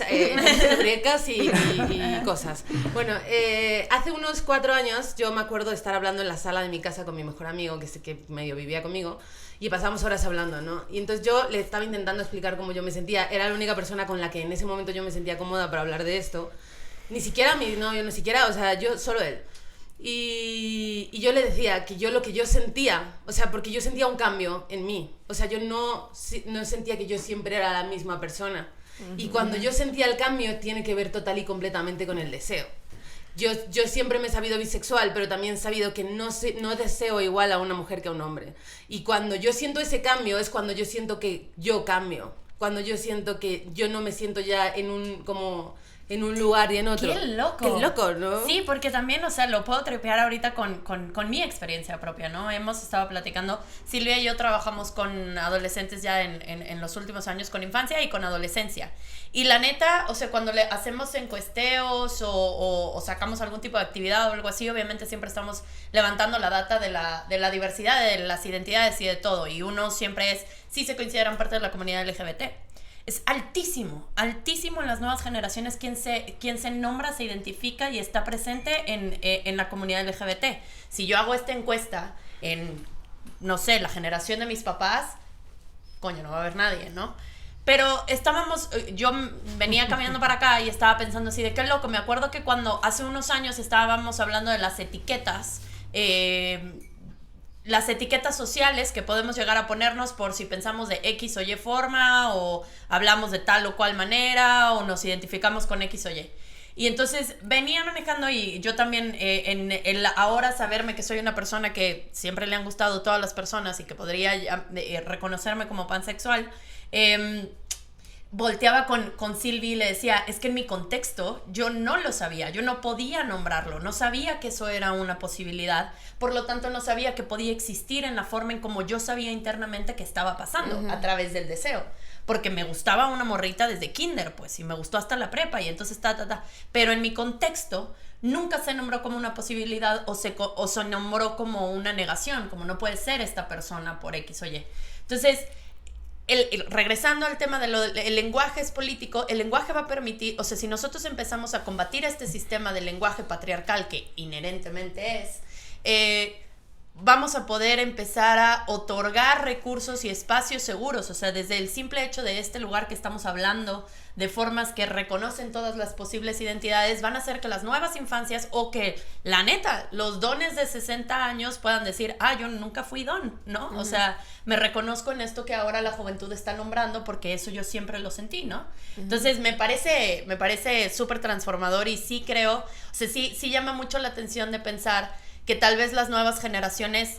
S2: brecas y cosas. Bueno, hace unos 4 años yo me acuerdo de estar hablando en la sala de mi casa con mi mejor amigo, que medio vivía conmigo, y pasamos horas hablando, ¿no? Y entonces yo le estaba intentando explicar cómo yo me sentía. Era la única persona con la que en ese momento yo me sentía cómoda para hablar de esto. Ni siquiera mi novio, ni siquiera, o sea, yo, solo él. Y yo le decía que yo lo que yo sentía, o sea, porque yo sentía un cambio en mí. O sea, yo no sentía que yo siempre era la misma persona. Y cuando yo sentía el cambio, tiene que ver total y completamente con el deseo. Yo siempre me he sabido bisexual, pero también he sabido que no deseo igual a una mujer que a un hombre. Y cuando yo siento ese cambio, es cuando yo siento que yo cambio. Cuando yo siento que yo no me siento ya en un lugar y en otro.
S6: ¡Qué loco!
S2: ¡Qué loco!, ¿no?
S6: Sí, porque también, o sea, lo puedo tripear ahorita con mi experiencia propia, ¿no? Hemos estado platicando, Silvia y yo trabajamos con adolescentes ya en los últimos años, con infancia y con adolescencia. Y la neta, o sea, cuando le hacemos encuesteos o sacamos algún tipo de actividad o algo así, obviamente siempre estamos levantando la data de la diversidad, de las identidades y de todo. Y uno siempre sí se consideran parte de la comunidad LGBT. es altísimo, altísimo en las nuevas generaciones quien se nombra, se identifica y está presente en la comunidad LGBT. Si yo hago esta encuesta en, no sé, la generación de mis papás, coño, no va a haber nadie, ¿no? Pero yo venía caminando para acá y estaba pensando así de qué loco. Me acuerdo que cuando hace unos años estábamos hablando de las etiquetas sociales que podemos llegar a ponernos por si pensamos de X o Y forma, o hablamos de tal o cual manera, o nos identificamos con X o Y. Y entonces venía manejando y yo también en el ahora saberme que soy una persona que siempre le han gustado todas las personas y que podría reconocerme como pansexual, volteaba con Silvi y le decía, es que en mi contexto yo no lo sabía, yo no podía nombrarlo, no sabía que eso era una posibilidad, por lo tanto no sabía que podía existir en la forma en como yo sabía internamente que estaba pasando, a través del deseo, porque me gustaba una morrita desde kinder, pues, y me gustó hasta la prepa, y entonces pero en mi contexto nunca se nombró como una posibilidad o se nombró como una negación, como no puede ser esta persona por X o Y. Entonces, regresando al tema el lenguaje es político, el lenguaje va a permitir, o sea, si nosotros empezamos a combatir este sistema del lenguaje patriarcal que inherentemente es, vamos a poder empezar a otorgar recursos y espacios seguros, o sea, desde el simple hecho de este lugar que estamos hablando, de formas que reconocen todas las posibles identidades, van a hacer que las nuevas infancias, o que, la neta, los dones de 60 años puedan decir, yo nunca fui don, ¿no? O sea, me reconozco en esto que ahora la juventud está nombrando, porque eso yo siempre lo sentí, ¿no? Entonces, me parece súper transformador, y sí creo, o sea, sí llama mucho la atención de pensar que tal vez las nuevas generaciones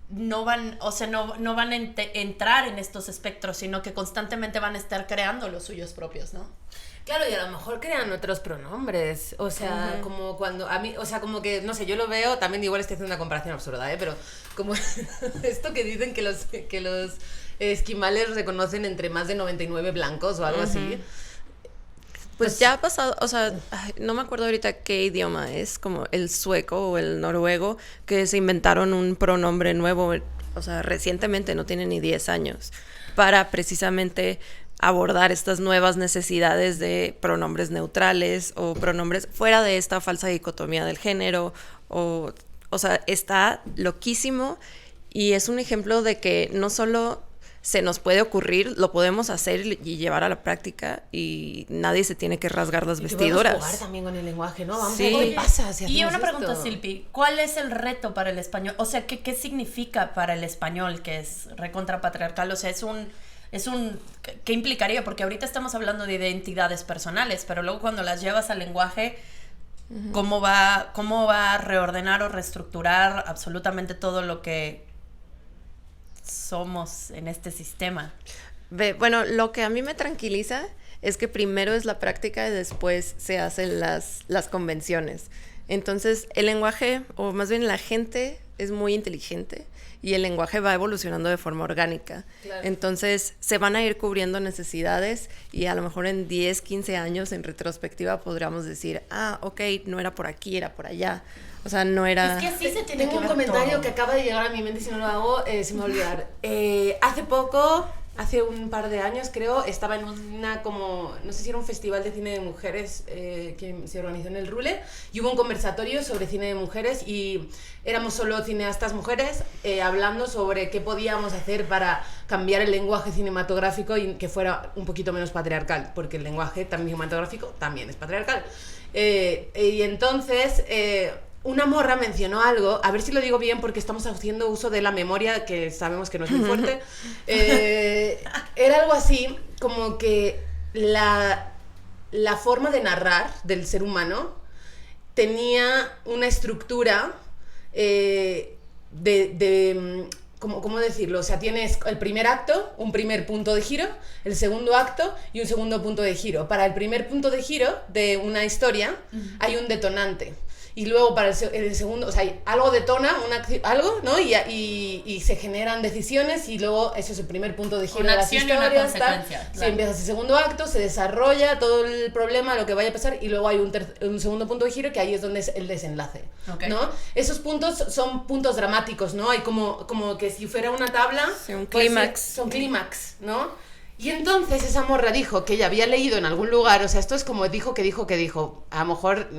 S6: no van a entrar en estos espectros, sino que constantemente van a estar creando los suyos propios, ¿no?
S2: Claro, y a lo mejor crean otros pronombres, o sea, como cuando a mí, o sea, como que, no sé, yo lo veo, también igual estoy haciendo una comparación absurda, pero como esto que dicen que los esquimales reconocen entre más de 99 blancos o algo así.
S7: Pues ya ha pasado, o sea, no me acuerdo ahorita qué idioma es, como el sueco o el noruego, que se inventaron un pronombre nuevo, o sea, recientemente, no tiene ni 10 años, para precisamente abordar estas nuevas necesidades de pronombres neutrales o pronombres fuera de esta falsa dicotomía del género, o sea, está loquísimo, y es un ejemplo de que no solo se nos puede ocurrir, lo podemos hacer y llevar a la práctica, y nadie se tiene que rasgar las vestiduras.
S2: Podemos jugar también con el lenguaje, ¿no? Vamos
S7: sí.
S2: a ver qué pasa si
S6: Y una
S2: hacemos
S6: pregunta,
S2: esto.
S6: Silpi, ¿cuál es el reto para el español? O sea, ¿qué significa para el español que es recontrapatriarcal? O sea, ¿qué implicaría? Porque ahorita estamos hablando de identidades personales, pero luego cuando las llevas al lenguaje, ¿cómo va a reordenar o reestructurar absolutamente todo lo que somos en este sistema?
S7: Bueno, lo que a mí me tranquiliza es que primero es la práctica y después se hacen las convenciones. Entonces, el lenguaje, o más bien la gente, es muy inteligente, y el lenguaje va evolucionando de forma orgánica. Claro. Entonces, se van a ir cubriendo necesidades, y a lo mejor en 10, 15 años, en retrospectiva, podríamos decir, ok, no era por aquí, era por allá. O sea, no era...
S6: Es que así se tiene
S2: Tengo
S6: que
S2: un
S6: ver
S2: comentario
S6: todo.
S2: que acaba de llegar a mi mente, si no lo hago, se me va a olvidar. Hace un par de años, creo, estaba en una como, no sé si era un festival de cine de mujeres que se organizó en el Rule, y hubo un conversatorio sobre cine de mujeres, y éramos solo cineastas mujeres hablando sobre qué podíamos hacer para cambiar el lenguaje cinematográfico y que fuera un poquito menos patriarcal, porque el lenguaje también cinematográfico también es patriarcal. Y entonces... una morra mencionó algo, a ver si lo digo bien porque estamos haciendo uso de la memoria, que sabemos que no es muy fuerte. Era algo así como que la forma de narrar del ser humano tenía una estructura ¿cómo decirlo? O sea, tienes el primer acto, un primer punto de giro, el segundo acto y un segundo punto de giro. Para el primer punto de giro de una historia hay un detonante. Y luego para el segundo, o sea, algo detona, algo, ¿no? Y se generan decisiones, y luego eso es el primer punto de giro
S6: una
S2: de las
S6: acción
S2: historias.
S6: Y una consecuencia.
S2: Claro.
S6: Claro.
S2: Si empiezas el segundo acto, se desarrolla todo el problema, lo que vaya a pasar, y luego hay un segundo punto de giro, que ahí es donde es el desenlace,
S6: Okay.
S2: ¿no? Esos puntos son puntos dramáticos, ¿no? Hay como que si fuera una tabla...
S7: Sí, un clímax.
S2: Son clímax, ¿no? Y entonces esa morra dijo que ella había leído en algún lugar, o sea, esto es como dijo, a lo mejor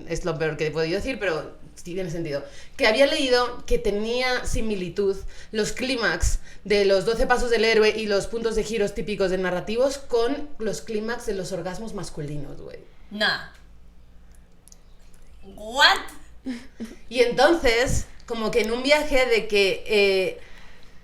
S2: es lo peor que he podido decir, pero sí tiene sentido, que había leído que tenía similitud los clímax de los 12 pasos del héroe y los puntos de giros típicos de narrativos con los clímax de los orgasmos masculinos, güey.
S6: Nah. What?
S2: Y entonces, como que en un viaje de que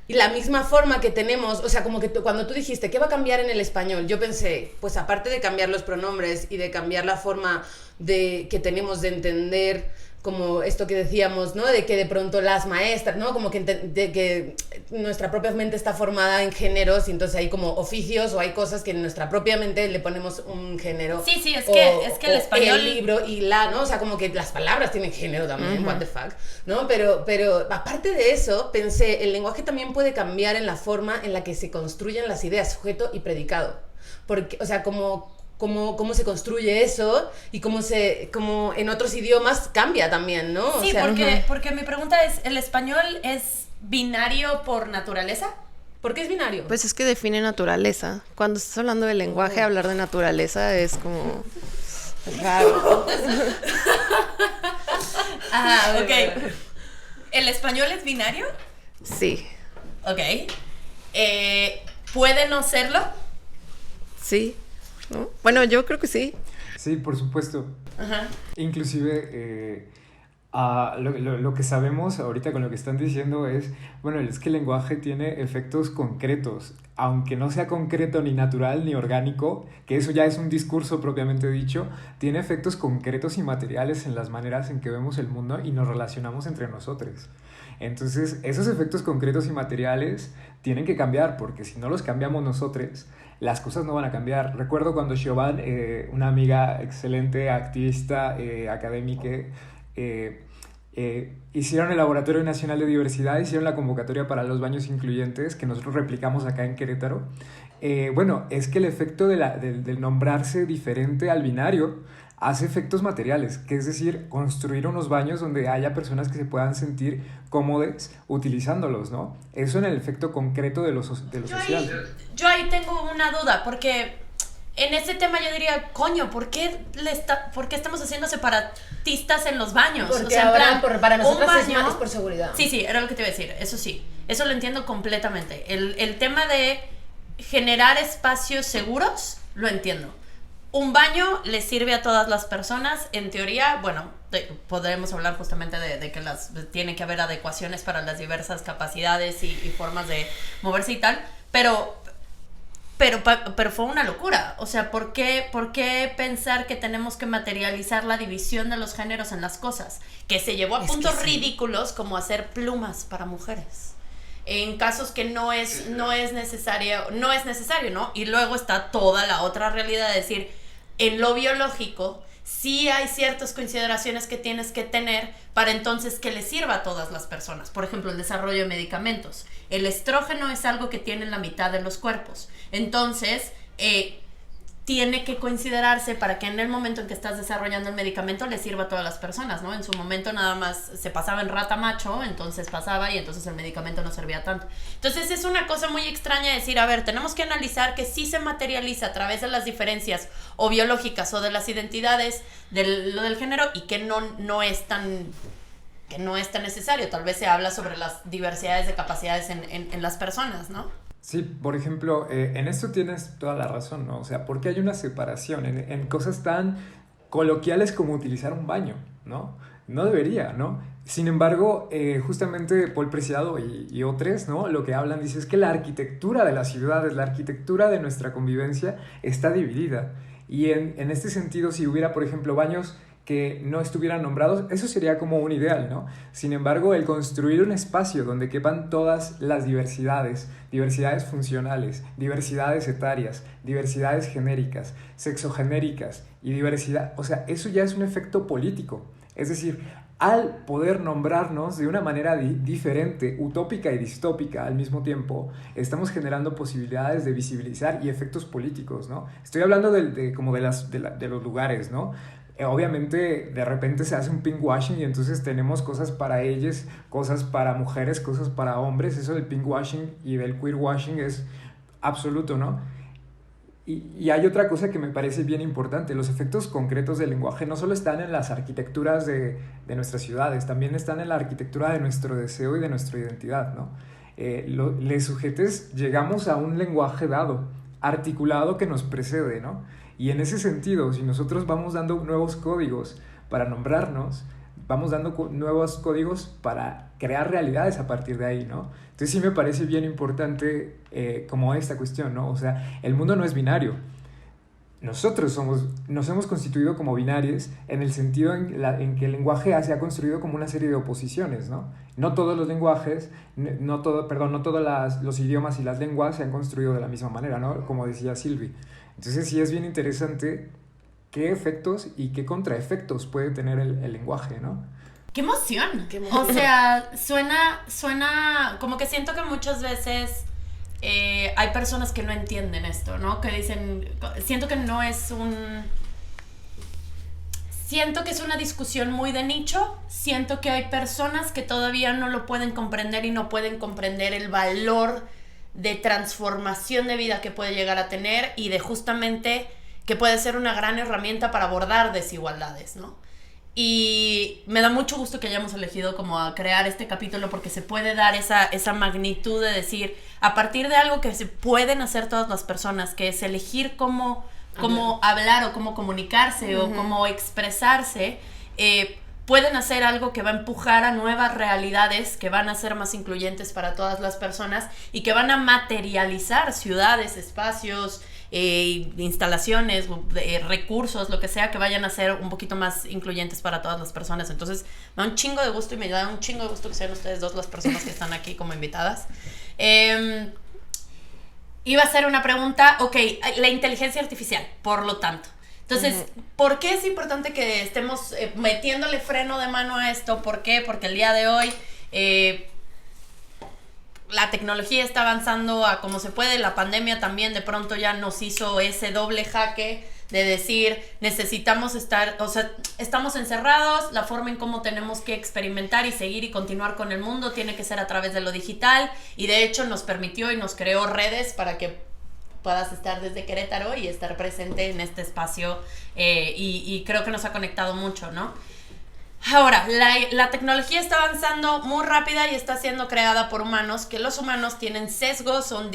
S2: y la misma forma que tenemos, o sea, como que cuando tú dijiste, ¿qué va a cambiar en el español? Yo pensé, pues aparte de cambiar los pronombres y de cambiar la forma que tenemos de entender, como esto que decíamos, ¿no? De que de pronto las maestras, ¿no? Como que, de que nuestra propia mente está formada en géneros y entonces hay como oficios o hay cosas que en nuestra propia mente le ponemos un género.
S6: Sí, es que el español...
S2: El libro y ¿no? O sea, como que las palabras tienen género también, what the fuck, ¿no? Pero aparte de eso, pensé, el lenguaje también puede cambiar en la forma en la que se construyen las ideas, sujeto y predicado. Porque, o sea, cómo se construye eso y cómo en otros idiomas cambia también, ¿no?
S6: Sí,
S2: o sea,
S6: porque mi pregunta es, ¿el español es binario por naturaleza?
S2: ¿Por qué es binario?
S7: Pues es que define naturaleza. Cuando estás hablando de lenguaje, hablar de naturaleza es como raro.
S6: Ok. ¿El español es binario?
S7: Sí.
S6: Ok. ¿Puede no serlo?
S7: Sí. ¿No? Bueno, yo creo que sí.
S8: Sí, por supuesto.
S6: Ajá.
S8: Inclusive, lo que sabemos ahorita con lo que están diciendo es, bueno, es que el lenguaje tiene efectos concretos, aunque no sea concreto ni natural ni orgánico, que eso ya es un discurso propiamente dicho, tiene efectos concretos y materiales en las maneras en que vemos el mundo y nos relacionamos entre nosotros. Entonces, esos efectos concretos y materiales tienen que cambiar, porque si no los cambiamos nosotros, las cosas no van a cambiar. Recuerdo cuando Siobhan, una amiga excelente, activista, académica, hicieron el Laboratorio Nacional de Diversidad, hicieron la convocatoria para los baños incluyentes, que nosotros replicamos acá en Querétaro. Bueno, es que el efecto del nombrarse diferente al binario hace efectos materiales, que es decir, construir unos baños donde haya personas que se puedan sentir cómodas utilizándolos, ¿no? Eso en el efecto concreto de lo social.
S6: Yo ahí tengo una duda, porque en ese tema yo diría, coño, ¿por qué estamos haciendo separatistas en los baños?
S2: Porque
S6: o sea,
S2: ahora, para nosotros
S6: baño,
S2: es por seguridad.
S6: Sí, era lo que te iba a decir, eso sí, eso lo entiendo completamente. El tema de generar espacios seguros, lo entiendo. Un baño le sirve a todas las personas, en teoría, bueno, podremos hablar justamente de que tiene que haber adecuaciones para las diversas capacidades y formas de moverse y tal, pero fue una locura. O sea, ¿por qué pensar que tenemos que materializar la división de los géneros en las cosas? Que se llevó a puntos ridículos como hacer plumas para mujeres. En casos que no es necesario, ¿no? Y luego está toda la otra realidad de decir, en lo biológico, sí hay ciertas consideraciones que tienes que tener para entonces que le sirva a todas las personas. Por ejemplo, el desarrollo de medicamentos. El estrógeno es algo que tienen la mitad de los cuerpos. Entonces, tiene que considerarse para que en el momento en que estás desarrollando el medicamento le sirva a todas las personas, ¿no? En su momento nada más se pasaba en rata macho, entonces pasaba y entonces el medicamento no servía tanto. Entonces es una cosa muy extraña decir, a ver, tenemos que analizar que sí se materializa a través de las diferencias o biológicas o de las identidades del género y que no es tan necesario. Tal vez se habla sobre las diversidades de capacidades en las personas, ¿no?
S8: Sí, por ejemplo, en esto tienes toda la razón, ¿no? O sea, ¿por qué hay una separación en cosas tan coloquiales como utilizar un baño, ¿no? No debería, ¿no? Sin embargo, justamente Paul Preciado y otros, ¿no? Lo que hablan, dice, es que la arquitectura de las ciudades, la arquitectura de nuestra convivencia está dividida. Y en este sentido, si hubiera, por ejemplo, baños que no estuvieran nombrados, eso sería como un ideal, ¿no? Sin embargo, el construir un espacio donde quepan todas las diversidades funcionales, diversidades etarias, diversidades genéricas, sexogenéricas y diversidad, o sea, eso ya es un efecto político. Es decir, al poder nombrarnos de una manera diferente, utópica y distópica al mismo tiempo, estamos generando posibilidades de visibilizar y efectos políticos, ¿no? Estoy hablando de los lugares, ¿no? Obviamente de repente se hace un pinkwashing y entonces tenemos cosas para ellos, cosas para mujeres, cosas para hombres. Eso del pinkwashing y del queerwashing es absoluto, ¿no? Y hay otra cosa que me parece bien importante, los efectos concretos del lenguaje no solo están en las arquitecturas de nuestras ciudades, también están en la arquitectura de nuestro deseo y de nuestra identidad, ¿no? Les sujetes llegamos a un lenguaje dado, articulado que nos precede, ¿no? Y en ese sentido, si nosotros vamos dando nuevos códigos para nombrarnos, vamos dando nuevos códigos para crear realidades a partir de ahí, ¿no? Entonces sí me parece bien importante como esta cuestión, ¿no? O sea, el mundo no es binario. Nosotros nos hemos constituido como binarios en el sentido en que el lenguaje se ha construido como una serie de oposiciones, ¿no? No todos los lenguajes, no todos los idiomas y las lenguas se han construido de la misma manera, ¿no? Como decía Silvi. Entonces sí es bien interesante qué efectos y qué contraefectos puede tener el lenguaje, ¿no?
S6: ¡Qué emoción! O sea, suena como que siento que muchas veces hay personas que no entienden esto, ¿no? Que dicen, siento que es una discusión muy de nicho, siento que hay personas que todavía no lo pueden comprender y no pueden comprender el valor de transformación de vida que puede llegar a tener y de justamente que puede ser una gran herramienta para abordar desigualdades, ¿no? Y me da mucho gusto que hayamos elegido como a crear este capítulo porque se puede dar esa magnitud de decir, a partir de algo que se pueden hacer todas las personas, que es elegir cómo hablar o cómo comunicarse o cómo expresarse, pueden hacer algo que va a empujar a nuevas realidades que van a ser más incluyentes para todas las personas y que van a materializar ciudades, espacios, instalaciones, recursos, lo que sea, que vayan a ser un poquito más incluyentes para todas las personas. Entonces me da un chingo de gusto y me da un chingo de gusto que sean ustedes dos las personas que están aquí como invitadas. Iba a hacer una pregunta, ok, la inteligencia artificial, por lo tanto. Entonces, ¿por qué es importante que estemos metiéndole freno de mano a esto? ¿Por qué? Porque el día de hoy la tecnología está avanzando a como se puede. La pandemia también de pronto ya nos hizo ese doble jaque de decir, necesitamos estamos encerrados, la forma en cómo tenemos que experimentar y seguir y continuar con el mundo tiene que ser a través de lo digital, y de hecho nos permitió y nos creó redes para que puedas estar desde Querétaro y estar presente en este espacio, y creo que nos ha conectado mucho, ¿no? Ahora, la tecnología está avanzando muy rápida y está siendo creada por humanos, que los humanos tienen sesgos, son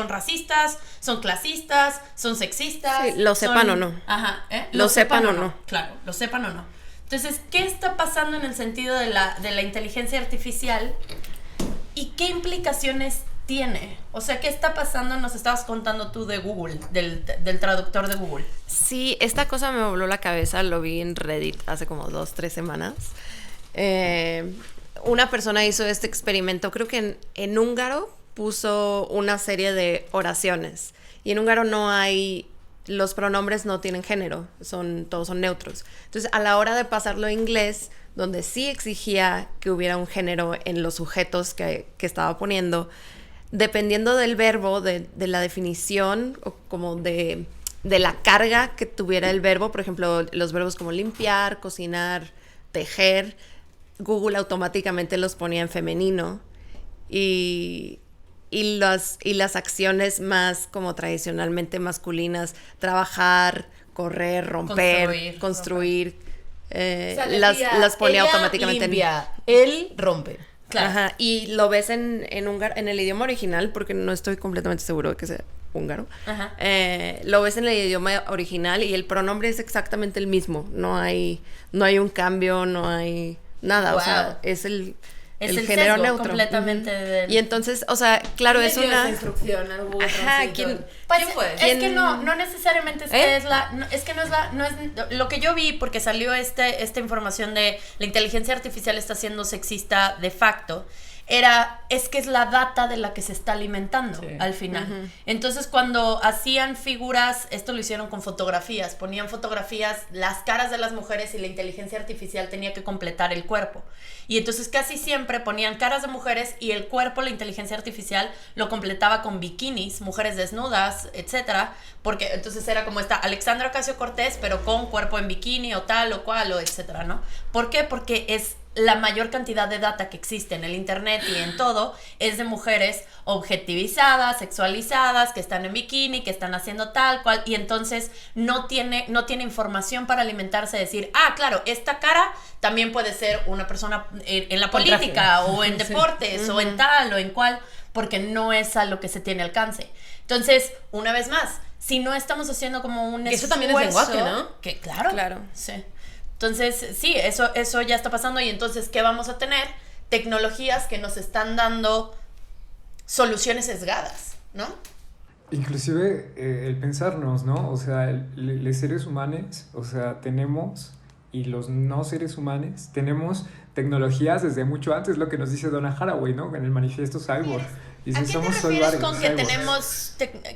S6: racistas, son clasistas, son sexistas.
S7: Sí, lo sepan o no.
S6: Ajá,
S7: Lo sepan o no.
S6: Claro, lo sepan o no. Entonces, ¿qué está pasando en el sentido de la inteligencia artificial y qué implicaciones tiene? O sea, ¿qué está pasando? Nos estabas contando tú de Google, del traductor de Google.
S7: Sí, esta cosa me voló la cabeza, lo vi en Reddit hace como 2-3 semanas. Una persona hizo este experimento, creo que en húngaro puso una serie de oraciones. Y en húngaro los pronombres no tienen género, todos son neutros. Entonces, a la hora de pasarlo a inglés, donde sí exigía que hubiera un género en los sujetos que estaba poniendo, dependiendo del verbo, de la definición o como de la carga que tuviera el verbo, por ejemplo, los verbos como limpiar, cocinar, tejer, Google automáticamente los ponía en femenino, y las acciones más como tradicionalmente masculinas, trabajar, correr, romper, construir,
S6: O sea,
S7: las ponía
S6: ella
S7: automáticamente
S6: limpia, él rompe. Claro.
S7: Ajá, y lo ves en el idioma original, porque no estoy completamente seguro de que sea húngaro.
S6: Ajá.
S7: Lo ves en el idioma original y el pronombre es exactamente el mismo. No hay un cambio, no hay nada.
S6: Wow.
S7: O sea, es el
S6: sesgo
S7: género neutro.
S6: Completamente del...
S7: Y entonces, o sea, claro, es
S2: ¿Quién dio
S7: una...
S2: esa instrucción al Google
S7: Ajá,
S2: Translator?
S7: ¿quién
S2: fue?
S6: Es que no necesariamente es que no es lo que yo vi, porque salió esta información de la inteligencia artificial está siendo sexista de facto. Es que es la data de la que se está alimentando al final. Uh-huh. Entonces, cuando hacían figuras, esto lo hicieron con fotografías, ponían fotografías, las caras de las mujeres, y la inteligencia artificial tenía que completar el cuerpo. Y entonces casi siempre ponían caras de mujeres y el cuerpo, la inteligencia artificial lo completaba con bikinis, mujeres desnudas, etcétera, porque entonces era como esta Alexandra Ocasio-Cortez, pero con cuerpo en bikini o tal o cual o etcétera, ¿no? ¿Por qué? Porque es la mayor cantidad de data que existe en el internet y en todo es de mujeres objetivizadas, sexualizadas, que están en bikini, que están haciendo tal cual, y entonces no tiene información para alimentarse, decir, claro, esta cara también puede ser una persona en la política o en deportes o en tal o en cual, porque no es a lo que se tiene alcance. Entonces, una vez más, si no estamos haciendo como un
S2: eso también es lenguaje, ¿no?
S6: Que claro. Sí. Entonces, sí, eso ya está pasando, y entonces, ¿qué vamos a tener? Tecnologías que nos están dando soluciones sesgadas, ¿no?
S8: Inclusive el pensarnos, ¿no? O sea, los seres humanos, o sea, tenemos, y los no seres humanos, tenemos tecnologías desde mucho antes, lo que nos dice Donna Haraway, ¿no? En el manifiesto Cyborg. Dice,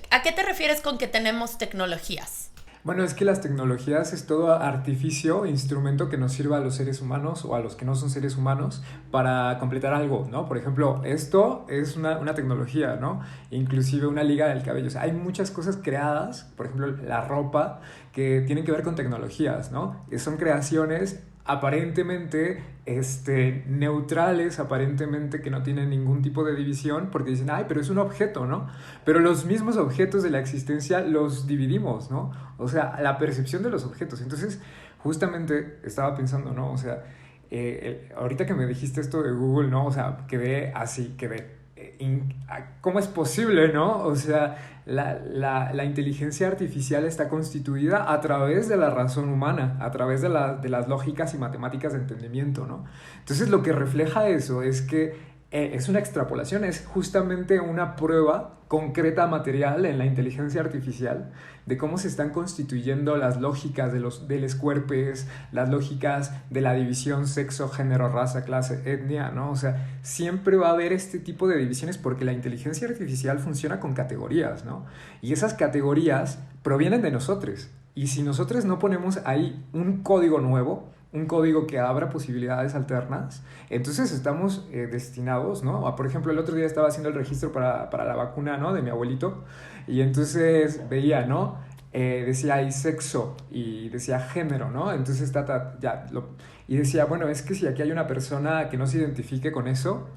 S6: ¿A qué te refieres con que tenemos tecnologías?
S8: Bueno, es que las tecnologías es todo artificio, instrumento que nos sirva a los seres humanos o a los que no son seres humanos para completar algo, ¿no? Por ejemplo, esto es una tecnología, ¿no? Inclusive una liga del cabello. O sea, hay muchas cosas creadas, por ejemplo, la ropa, que tienen que ver con tecnologías, ¿no? Son creaciones aparentemente neutrales, aparentemente que no tienen ningún tipo de división, porque dicen, pero es un objeto, ¿no? Pero los mismos objetos de la existencia los dividimos, ¿no? O sea, la percepción de los objetos. Entonces, justamente estaba pensando, ¿no? O sea, ahorita que me dijiste esto de Google, ¿no? O sea, quedé así, ¿cómo es posible, no? O sea, la inteligencia artificial está constituida a través de la razón humana, a través de las lógicas y matemáticas de entendimiento, ¿no? Entonces, lo que refleja eso es que es una extrapolación, es justamente una prueba concreta, material en la inteligencia artificial de cómo se están constituyendo las lógicas de los cuerpos, las lógicas de la división sexo, género, raza, clase, etnia, ¿no? O sea, siempre va a haber este tipo de divisiones porque la inteligencia artificial funciona con categorías, ¿no? Y esas categorías provienen de nosotros. Y si nosotros no ponemos ahí un código nuevo, un código que abra posibilidades alternas, entonces estamos destinados, ¿no? Por ejemplo, el otro día estaba haciendo el registro para la vacuna, ¿no? De mi abuelito, y entonces veía, ¿no? Decía ahí sexo y decía género, ¿no? Entonces y decía, bueno, es que si aquí hay una persona que no se identifique con eso,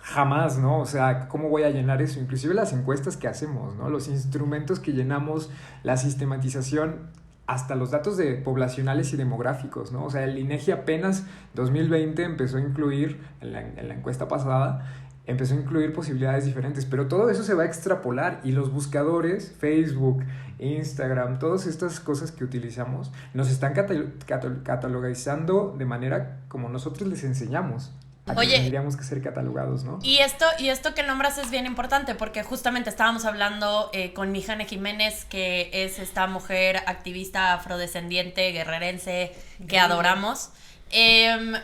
S8: jamás, ¿no? O sea, ¿cómo voy a llenar eso? Inclusive las encuestas que hacemos, ¿no? Los instrumentos que llenamos, la sistematización, hasta los datos poblacionales y demográficos, ¿no? O sea, el INEGI apenas 2020 empezó a incluir, en la encuesta pasada, empezó a incluir posibilidades diferentes, pero todo eso se va a extrapolar y los buscadores, Facebook, Instagram, todas estas cosas que utilizamos, nos están catalogizando de manera como nosotros les enseñamos.
S6: Oye,
S8: tendríamos que ser catalogados, ¿no?
S6: Y esto que nombras es bien importante porque justamente estábamos hablando con Mijane Jiménez, que es esta mujer activista afrodescendiente, guerrerense, que adoramos, que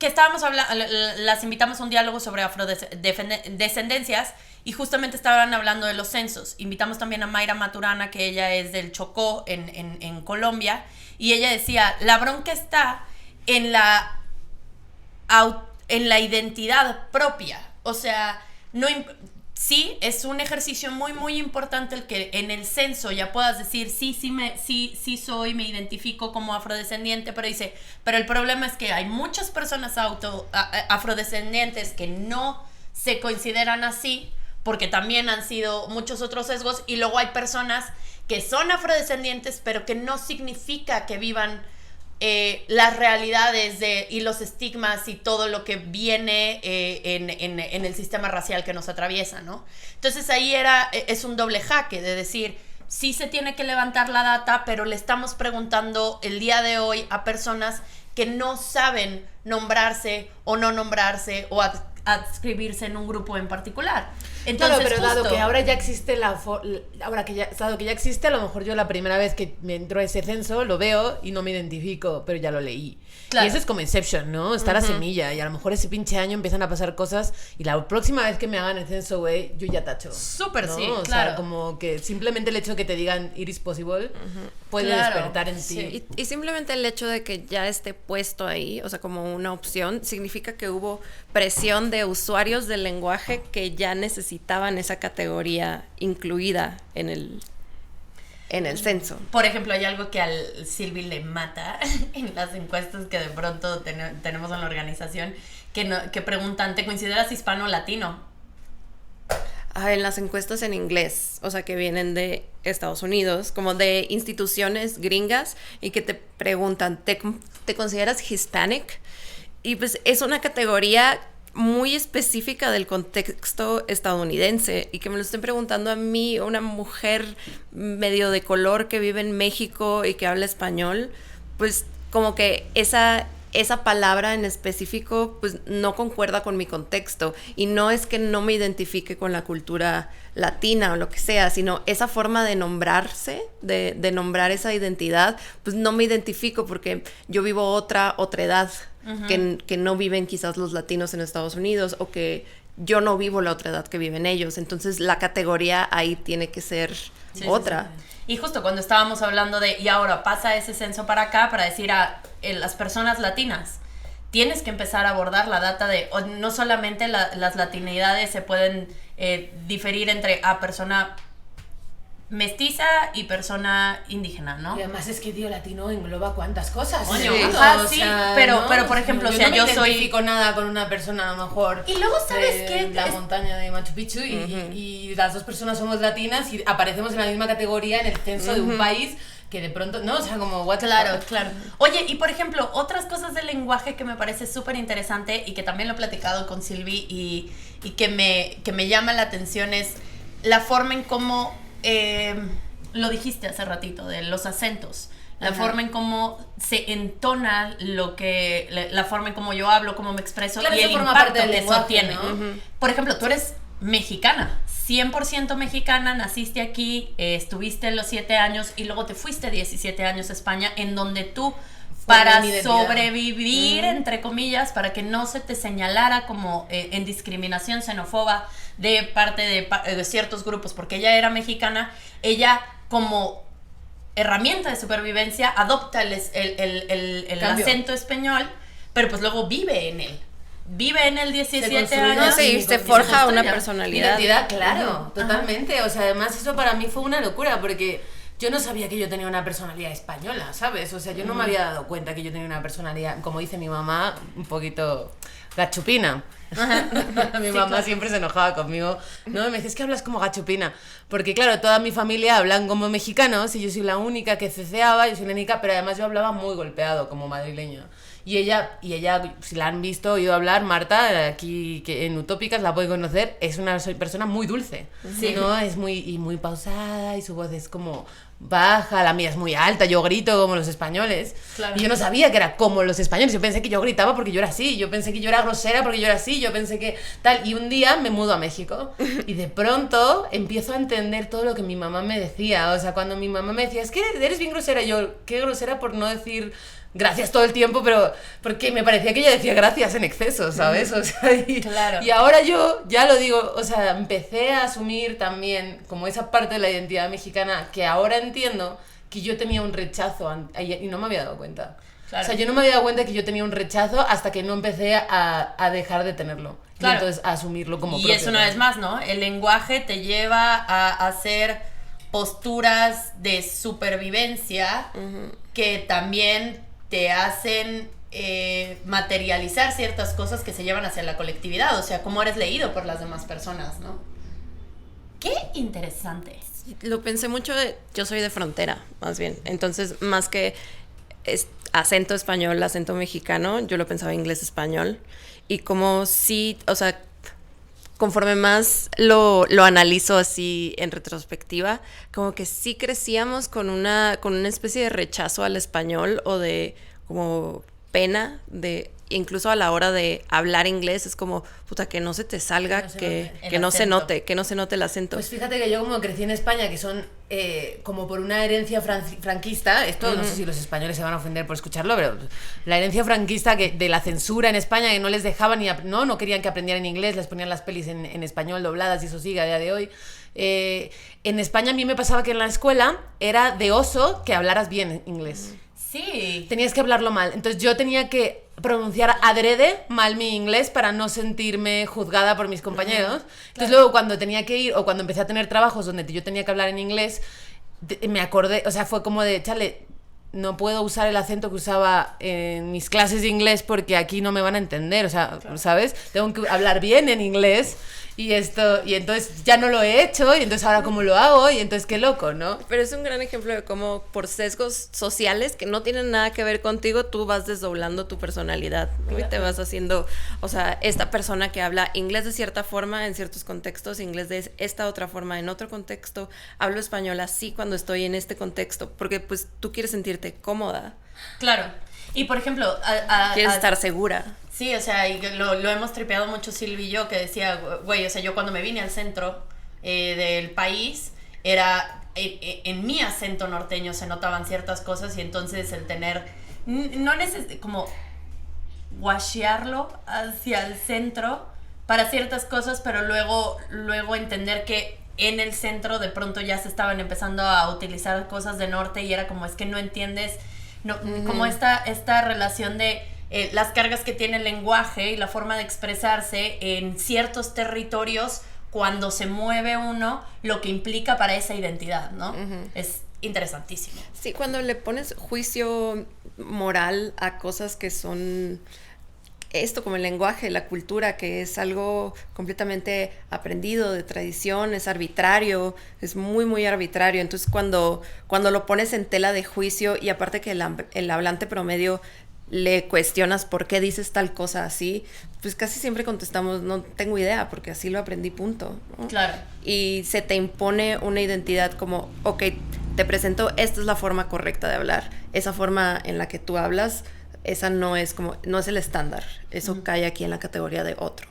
S6: estábamos hablando, las invitamos a un diálogo sobre afrodescendencias y justamente estaban hablando de los censos. Invitamos también a Mayra Maturana, que ella es del Chocó, en Colombia, y ella decía, la bronca está en la identidad propia. O sea, sí, es un ejercicio muy, muy importante el que en el censo ya puedas decir, sí soy, me identifico como afrodescendiente, pero el problema es que hay muchas personas afrodescendientes que no se consideran así, porque también han sido muchos otros sesgos, y luego hay personas que son afrodescendientes, pero que no significa que vivan las realidades y los estigmas y todo lo que viene en el sistema racial que nos atraviesa, ¿no? Entonces ahí es un doble jaque de decir, sí se tiene que levantar la data, pero le estamos preguntando el día de hoy a personas que no saben nombrarse o no nombrarse o adscribirse en un grupo en particular. Entonces,
S2: claro, pero dado que ahora ya existe dado que ya existe, a lo mejor yo la primera vez que me entró ese censo lo veo y no me identifico, pero ya lo leí. Claro. Y eso es como Inception, ¿no? Está la semilla y a lo mejor ese pinche año empiezan a pasar cosas y la próxima vez que me hagan el censo, güey, yo ya tacho.
S6: Súper,
S2: ¿no?
S6: sí,
S2: o
S6: claro.
S2: sea, como que simplemente el hecho de que te digan it is possible puede despertar en ti.
S7: Sí. Y simplemente el hecho de que ya esté puesto ahí, o sea, como una opción, significa que hubo presión de usuarios del lenguaje que ya necesitaban esa categoría incluida en el... en el censo.
S6: Por ejemplo, hay algo que al Silvi le mata en las encuestas que de pronto tenemos en la organización, que preguntan, ¿te consideras hispano o latino?
S7: En las encuestas en inglés, o sea, que vienen de Estados Unidos, como de instituciones gringas, y que te preguntan, ¿te consideras Hispanic? Y pues es una categoría muy específica del contexto estadounidense, y que me lo estén preguntando a mí, una mujer medio de color que vive en México y que habla español, pues como que esa palabra en específico pues no concuerda con mi contexto, y no es que no me identifique con la cultura latina o lo que sea, sino esa forma de nombrarse, de nombrar esa identidad, pues no me identifico porque yo vivo otra edad que no viven quizás los latinos en Estados Unidos, o que yo no vivo la otra edad que viven ellos. Entonces la categoría ahí tiene que ser otra.
S6: Sí. Y justo cuando estábamos hablando y ahora pasa ese censo para acá para decir a las personas latinas, tienes que empezar a abordar la data no solamente las latinidades se pueden diferir entre persona mestiza y persona indígena, ¿no?
S2: Y además es que, tío, latino engloba cuántas cosas.
S6: Coño,
S2: Sí,
S6: ajá,
S2: o
S6: sí,
S2: sea,
S6: pero
S2: ¿no?
S6: por ejemplo,
S2: yo
S6: o sea,
S2: no
S6: yo
S2: me
S6: soy...
S2: identifico nada con una persona a lo mejor.
S6: Y luego, ¿sabes qué?
S2: La montaña de Machu Picchu y las dos personas somos latinas y aparecemos en la misma categoría en el censo de un país que de pronto, ¿no? O sea, como, what the fuck.
S6: Claro. Oye, y por ejemplo, otras cosas del lenguaje que me parece súper interesante y que también lo he platicado con Silvi y que me llama la atención es la forma en cómo, lo dijiste hace ratito, de los acentos. La forma en cómo se entona la forma en cómo yo hablo, cómo me expreso,
S2: Claro,
S6: y
S2: eso
S6: el
S2: forma
S6: impacto
S2: parte del
S6: que
S2: lenguaje,
S6: eso tiene.
S2: ¿no?
S6: Por ejemplo, tú eres mexicana, 100% mexicana, naciste aquí, estuviste los 7 años y luego te fuiste 17 años a España, en donde tú, para
S2: mi identidad.
S6: sobrevivir, entre comillas, para que no se te señalara como en discriminación xenófoba de parte de ciertos grupos, porque ella era mexicana, ella como herramienta de supervivencia adopta el acento español, pero pues luego vive en él. Vive en el 17 años.
S7: No, sí, se forja una personalidad.
S2: Identidad, claro, totalmente. O sea, además eso para mí fue una locura porque yo no sabía que yo tenía una personalidad española, ¿sabes? O sea, yo no me había dado cuenta que yo tenía una personalidad, como dice mi mamá, un poquito gachupina. Mi mamá siempre se enojaba conmigo. No, me dice, es que hablas como gachupina. Porque claro, toda mi familia hablan como mexicanos y yo soy la única que ceceaba, yo soy la única, pero además yo hablaba muy golpeado como madrileño. Y ella, si la han visto, oído hablar, Marta, aquí que en Utópicas la puede conocer, es una persona muy dulce, ¿no? Es muy pausada y su voz es como baja, la mía es muy alta, yo grito como los españoles. Claro. Y yo no sabía que era como los españoles, yo pensé que yo gritaba porque yo era así, yo pensé que yo era grosera porque yo era así, yo pensé que tal. Y un día me mudo a México y de pronto empiezo a entender todo lo que mi mamá me decía. O sea, cuando mi mamá me decía, es que eres bien grosera, yo, qué grosera por no decir gracias todo el tiempo, pero porque me parecía que ella decía gracias en exceso, ¿sabes? O sea, y ahora yo ya lo digo, o sea, empecé a asumir también como esa parte de la identidad mexicana que ahora entiendo que yo tenía un rechazo y no me había dado cuenta. Claro. O sea, yo no me había dado cuenta que yo tenía un rechazo hasta que no empecé a dejar de tenerlo. Claro. Y entonces a asumirlo como propio.
S6: Y eso una vez más, ¿no? El lenguaje te lleva a hacer posturas de supervivencia que también te hacen materializar ciertas cosas que se llevan hacia la colectividad, o sea, cómo eres leído por las demás personas, ¿no? ¡Qué interesante!
S7: Lo pensé mucho, yo soy de frontera, más bien, entonces más que acento español, acento mexicano, yo lo pensaba inglés-español, y como sí, o sea, conforme más lo analizo así en retrospectiva, como que sí crecíamos con una especie de rechazo al español o de como pena, de incluso a la hora de hablar inglés es como, puta, que no se te salga, que no se note el acento.
S2: Pues fíjate que yo como crecí en España, que son como por una herencia franquista, esto no sé si los españoles se van a ofender por escucharlo, pero la herencia franquista de la censura en España, que no les dejaban no querían que aprendieran inglés, les ponían las pelis en español dobladas y eso sigue a día de hoy. En España a mí me pasaba que en la escuela era de oso que hablaras bien inglés.
S6: Sí.
S2: Tenías que hablarlo mal. Entonces yo tenía que pronunciar adrede mal mi inglés para no sentirme juzgada por mis compañeros. Entonces luego cuando tenía que ir o cuando empecé a tener trabajos donde yo tenía que hablar en inglés, me acordé, o sea, fue como de, chale, no puedo usar el acento que usaba en mis clases de inglés porque aquí no me van a entender, o sea, claro. ¿Sabes? Tengo que hablar bien en inglés y entonces ya no lo he hecho y entonces ahora cómo lo hago y entonces qué loco, ¿no?
S7: Pero es un gran ejemplo de cómo por sesgos sociales que no tienen nada que ver contigo, tú vas desdoblando tu personalidad, ¿no? Claro. Y te vas haciendo, o sea, esta persona que habla inglés de cierta forma en ciertos contextos, inglés de esta otra forma en otro contexto, hablo español así cuando estoy en este contexto, porque pues tú quieres sentirte cómoda.
S6: Claro. Y por ejemplo,
S7: quieres estar segura.
S6: Sí, o sea, y lo hemos tripeado mucho Silvi y yo, que decía, güey, o sea, yo cuando me vine al centro del país, era en mi acento norteño se notaban ciertas cosas y entonces el tener, no como washearlo hacia el centro para ciertas cosas, pero luego entender que en el centro de pronto ya se estaban empezando a utilizar cosas de norte y era como, es que no entiendes, no, como esta relación de las cargas que tiene el lenguaje y la forma de expresarse en ciertos territorios cuando se mueve uno, lo que implica para esa identidad, ¿no? Es interesantísimo.
S7: Sí, cuando le pones juicio moral a cosas que son esto, como el lenguaje, la cultura, que es algo completamente aprendido, de tradición, es arbitrario, es muy, muy arbitrario. Entonces, cuando lo pones en tela de juicio y aparte que el hablante promedio le cuestionas por qué dices tal cosa así, pues casi siempre contestamos, no tengo idea, porque así lo aprendí, punto, ¿no?
S6: Claro.
S7: Y se te impone una identidad como, ok, te presento, esta es la forma correcta de hablar, esa forma en la que tú hablas, esa no es el estándar, eso cae aquí en la categoría de otro.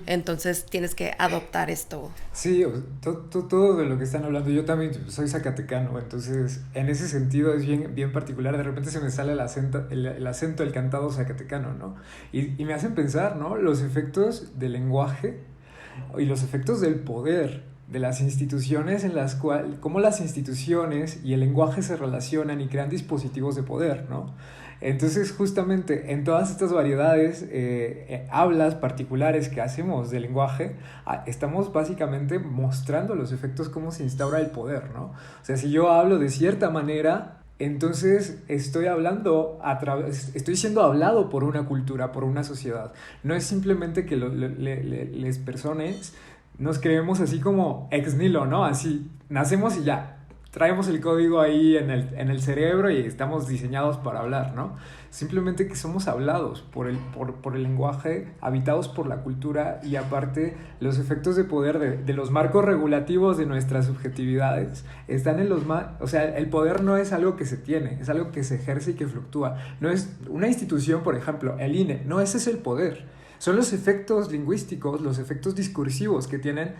S7: Entonces tienes que adoptar esto.
S8: Sí, todo de lo que están hablando, yo también soy zacatecano, entonces en ese sentido es bien particular, de repente se me sale el acento del cantado zacatecano, ¿no? Y me hacen pensar, ¿no? Los efectos del lenguaje y los efectos del poder de las instituciones en las cuales, cómo las instituciones y el lenguaje se relacionan y crean dispositivos de poder, ¿no? Entonces, justamente en todas estas variedades, hablas particulares que hacemos del lenguaje, estamos básicamente mostrando los efectos, cómo se instaura el poder, ¿no? O sea, si yo hablo de cierta manera, entonces estoy siendo hablado por una cultura, por una sociedad. No es simplemente que las personas nos creemos así como ex nihilo, ¿no? Así, nacemos y ya. Traemos el código ahí en el cerebro y estamos diseñados para hablar, ¿no? Simplemente que somos hablados por el lenguaje, habitados por la cultura y aparte los efectos de poder de los marcos regulativos de nuestras subjetividades están en o sea, el poder no es algo que se tiene, es algo que se ejerce y que fluctúa. No es una institución, por ejemplo, el INE, no, ese es el poder. Son los efectos lingüísticos, los efectos discursivos que tienen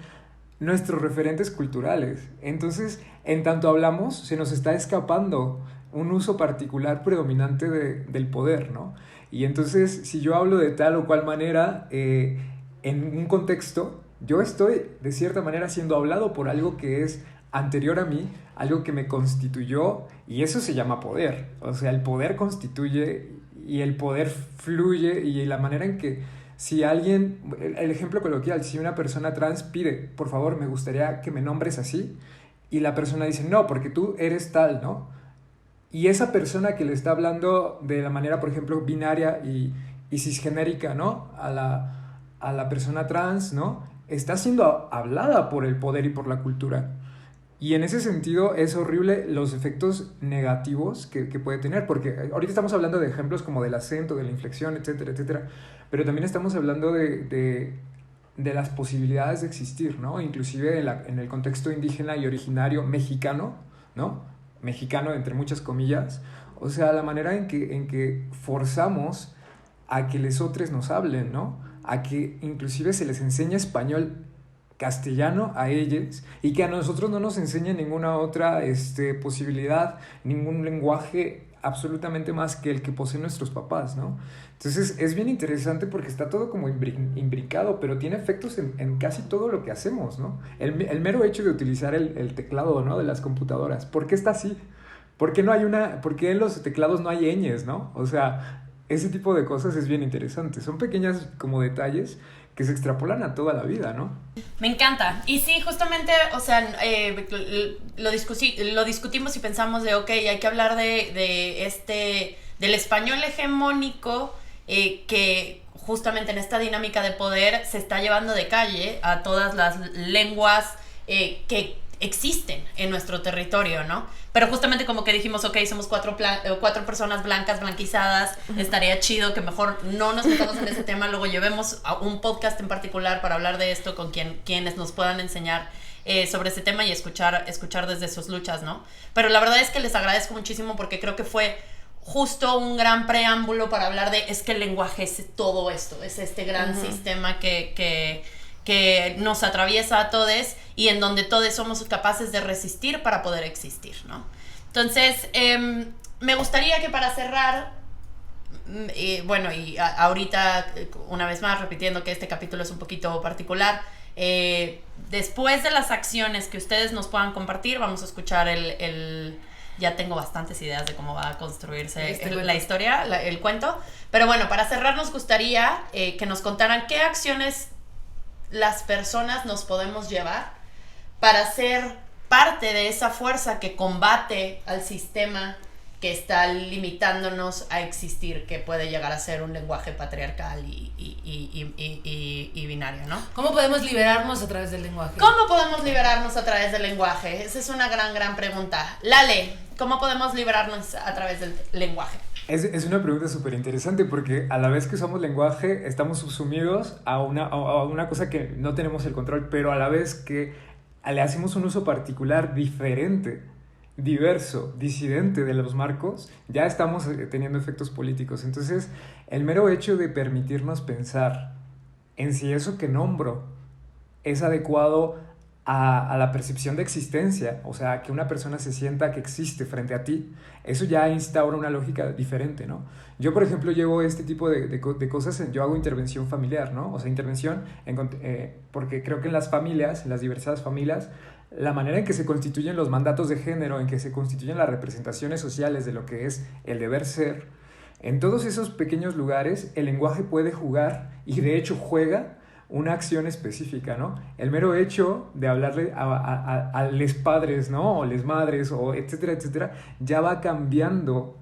S8: nuestros referentes culturales. Entonces, en tanto hablamos, se nos está escapando un uso particular predominante del poder, ¿no? Y entonces, si yo hablo de tal o cual manera, en un contexto, yo estoy, de cierta manera, siendo hablado por algo que es anterior a mí, algo que me constituyó, y eso se llama poder. O sea, el poder constituye y el poder fluye, y la manera en que si alguien, el ejemplo coloquial, si una persona trans pide, por favor, me gustaría que me nombres así, y la persona dice, no, porque tú eres tal, ¿no? Y esa persona que le está hablando de la manera, por ejemplo, binaria y cisgenérica, ¿no? A la persona trans, ¿no? Está siendo hablada por el poder y por la cultura. Y en ese sentido es horrible los efectos negativos que puede tener, porque ahorita estamos hablando de ejemplos como del acento, de la inflexión, etcétera, etcétera, pero también estamos hablando de las posibilidades de existir, ¿no? Inclusive en el contexto indígena y originario mexicano, ¿no? Mexicano entre muchas comillas, o sea, la manera en que forzamos a que lesotres nos hablen, ¿no? A que inclusive se les enseñe español castellano a ellos y que a nosotros no nos enseñe ninguna otra posibilidad, ningún lenguaje absolutamente más que el que poseen nuestros papás, ¿no? Entonces es bien interesante porque está todo como imbricado, pero tiene efectos en casi todo lo que hacemos, ¿no? El mero hecho de utilizar el teclado, ¿no? De las computadoras, ¿por qué está así? ¿Por qué en los teclados no hay ñes, ¿no? O sea, ese tipo de cosas es bien interesante. Son pequeñas como detalles que se extrapolan a toda la vida, ¿no?
S6: Me encanta. Y sí, justamente, o sea, lo discutimos y pensamos de, ok, hay que hablar del español hegemónico que justamente en esta dinámica de poder se está llevando de calle a todas las lenguas que existen en nuestro territorio, ¿no? Pero justamente como que dijimos, ok, somos cuatro personas blancas, blanquizadas, estaría chido que mejor no nos metamos en ese tema, luego llevemos a un podcast en particular para hablar de esto con quienes nos puedan enseñar sobre ese tema y escuchar desde sus luchas, ¿no? Pero la verdad es que les agradezco muchísimo porque creo que fue justo un gran preámbulo para hablar de, es que el lenguaje es todo esto, es este gran sistema que nos atraviesa a todos y en donde todos somos capaces de resistir para poder existir, ¿no? Entonces, me gustaría que para cerrar, bueno, y ahorita, una vez más, repitiendo que este capítulo es un poquito particular, después de las acciones que ustedes nos puedan compartir, vamos a escuchar ya tengo bastantes ideas de cómo va a construirse la historia, el cuento, pero bueno, para cerrar nos gustaría que nos contaran qué acciones las personas nos podemos llevar para ser parte de esa fuerza que combate al sistema que está limitándonos a existir, que puede llegar a ser un lenguaje patriarcal y binario, ¿no?
S2: ¿Cómo podemos liberarnos a través del lenguaje?
S6: ¿Cómo podemos liberarnos a través del lenguaje? Esa es una gran pregunta. Lale, ¿cómo podemos liberarnos a través del lenguaje?
S8: Es una pregunta súper interesante porque a la vez que usamos lenguaje estamos subsumidos a una cosa que no tenemos el control, pero a la vez que le hacemos un uso particular diferente, diverso, disidente de los marcos, ya estamos teniendo efectos políticos. Entonces, el mero hecho de permitirnos pensar en si eso que nombro es adecuado a la percepción de existencia, o sea, que una persona se sienta que existe frente a ti, eso ya instaura una lógica diferente, ¿no? Yo, por ejemplo, llevo este tipo de cosas, yo hago intervención familiar, ¿no? O sea, intervención, porque creo que en las familias, en las diversas familias, la manera en que se constituyen los mandatos de género, en que se constituyen las representaciones sociales de lo que es el deber ser, en todos esos pequeños lugares el lenguaje puede jugar, y de hecho juega, una acción específica, ¿no? El mero hecho de hablarle a les padres, ¿no? O les madres, o etcétera, etcétera, ya va cambiando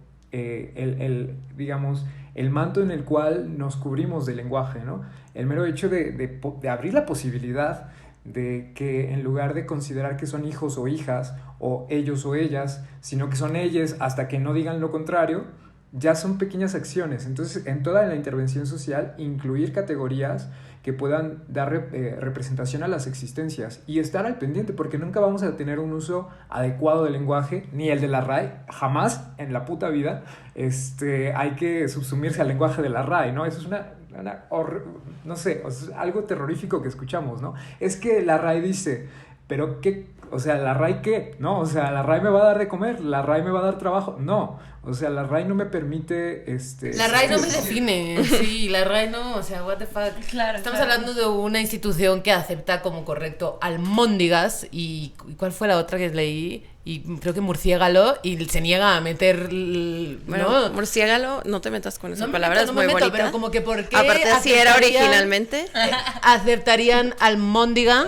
S8: digamos, el manto en el cual nos cubrimos del lenguaje, ¿no? El mero hecho de abrir la posibilidad de que en lugar de considerar que son hijos o hijas, o ellos o ellas, sino que son ellas hasta que no digan lo contrario, ya son pequeñas acciones. Entonces, en toda la intervención social, incluir categorías que puedan dar representación a las existencias y estar al pendiente, porque nunca vamos a tener un uso adecuado del lenguaje, ni el de la RAE, jamás en la puta vida hay que subsumirse al lenguaje de la RAE, ¿no? Eso es no sé, es algo terrorífico que escuchamos, ¿no? Es que la RAE dice, pero ¿qué? O sea, ¿la RAE qué? No, o sea, ¿la RAE me va a dar de comer? ¿La RAE me va a dar trabajo? No, o sea, la RAE no me permite,
S2: La RAE no me define, sí, la RAE no, o sea, what the fuck.
S6: Claro,
S2: Estamos hablando de una institución que acepta como correcto almóndigas y ¿cuál fue la otra que leí? Y creo que murciégalo, y se niega a meter...
S7: Bueno, ¿no? Murciégalo, no te metas con esa palabra, es muy bonita.
S2: Pero como que ¿por qué
S7: aparte así era originalmente?
S2: Aceptarían almóndiga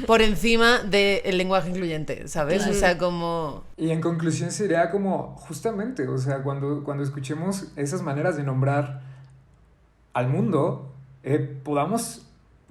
S2: por encima del lenguaje incluyente, ¿sabes?
S6: Claro.
S2: O sea, como...
S8: Y en conclusión sería como, justamente, o sea, cuando escuchemos esas maneras de nombrar al mundo, podamos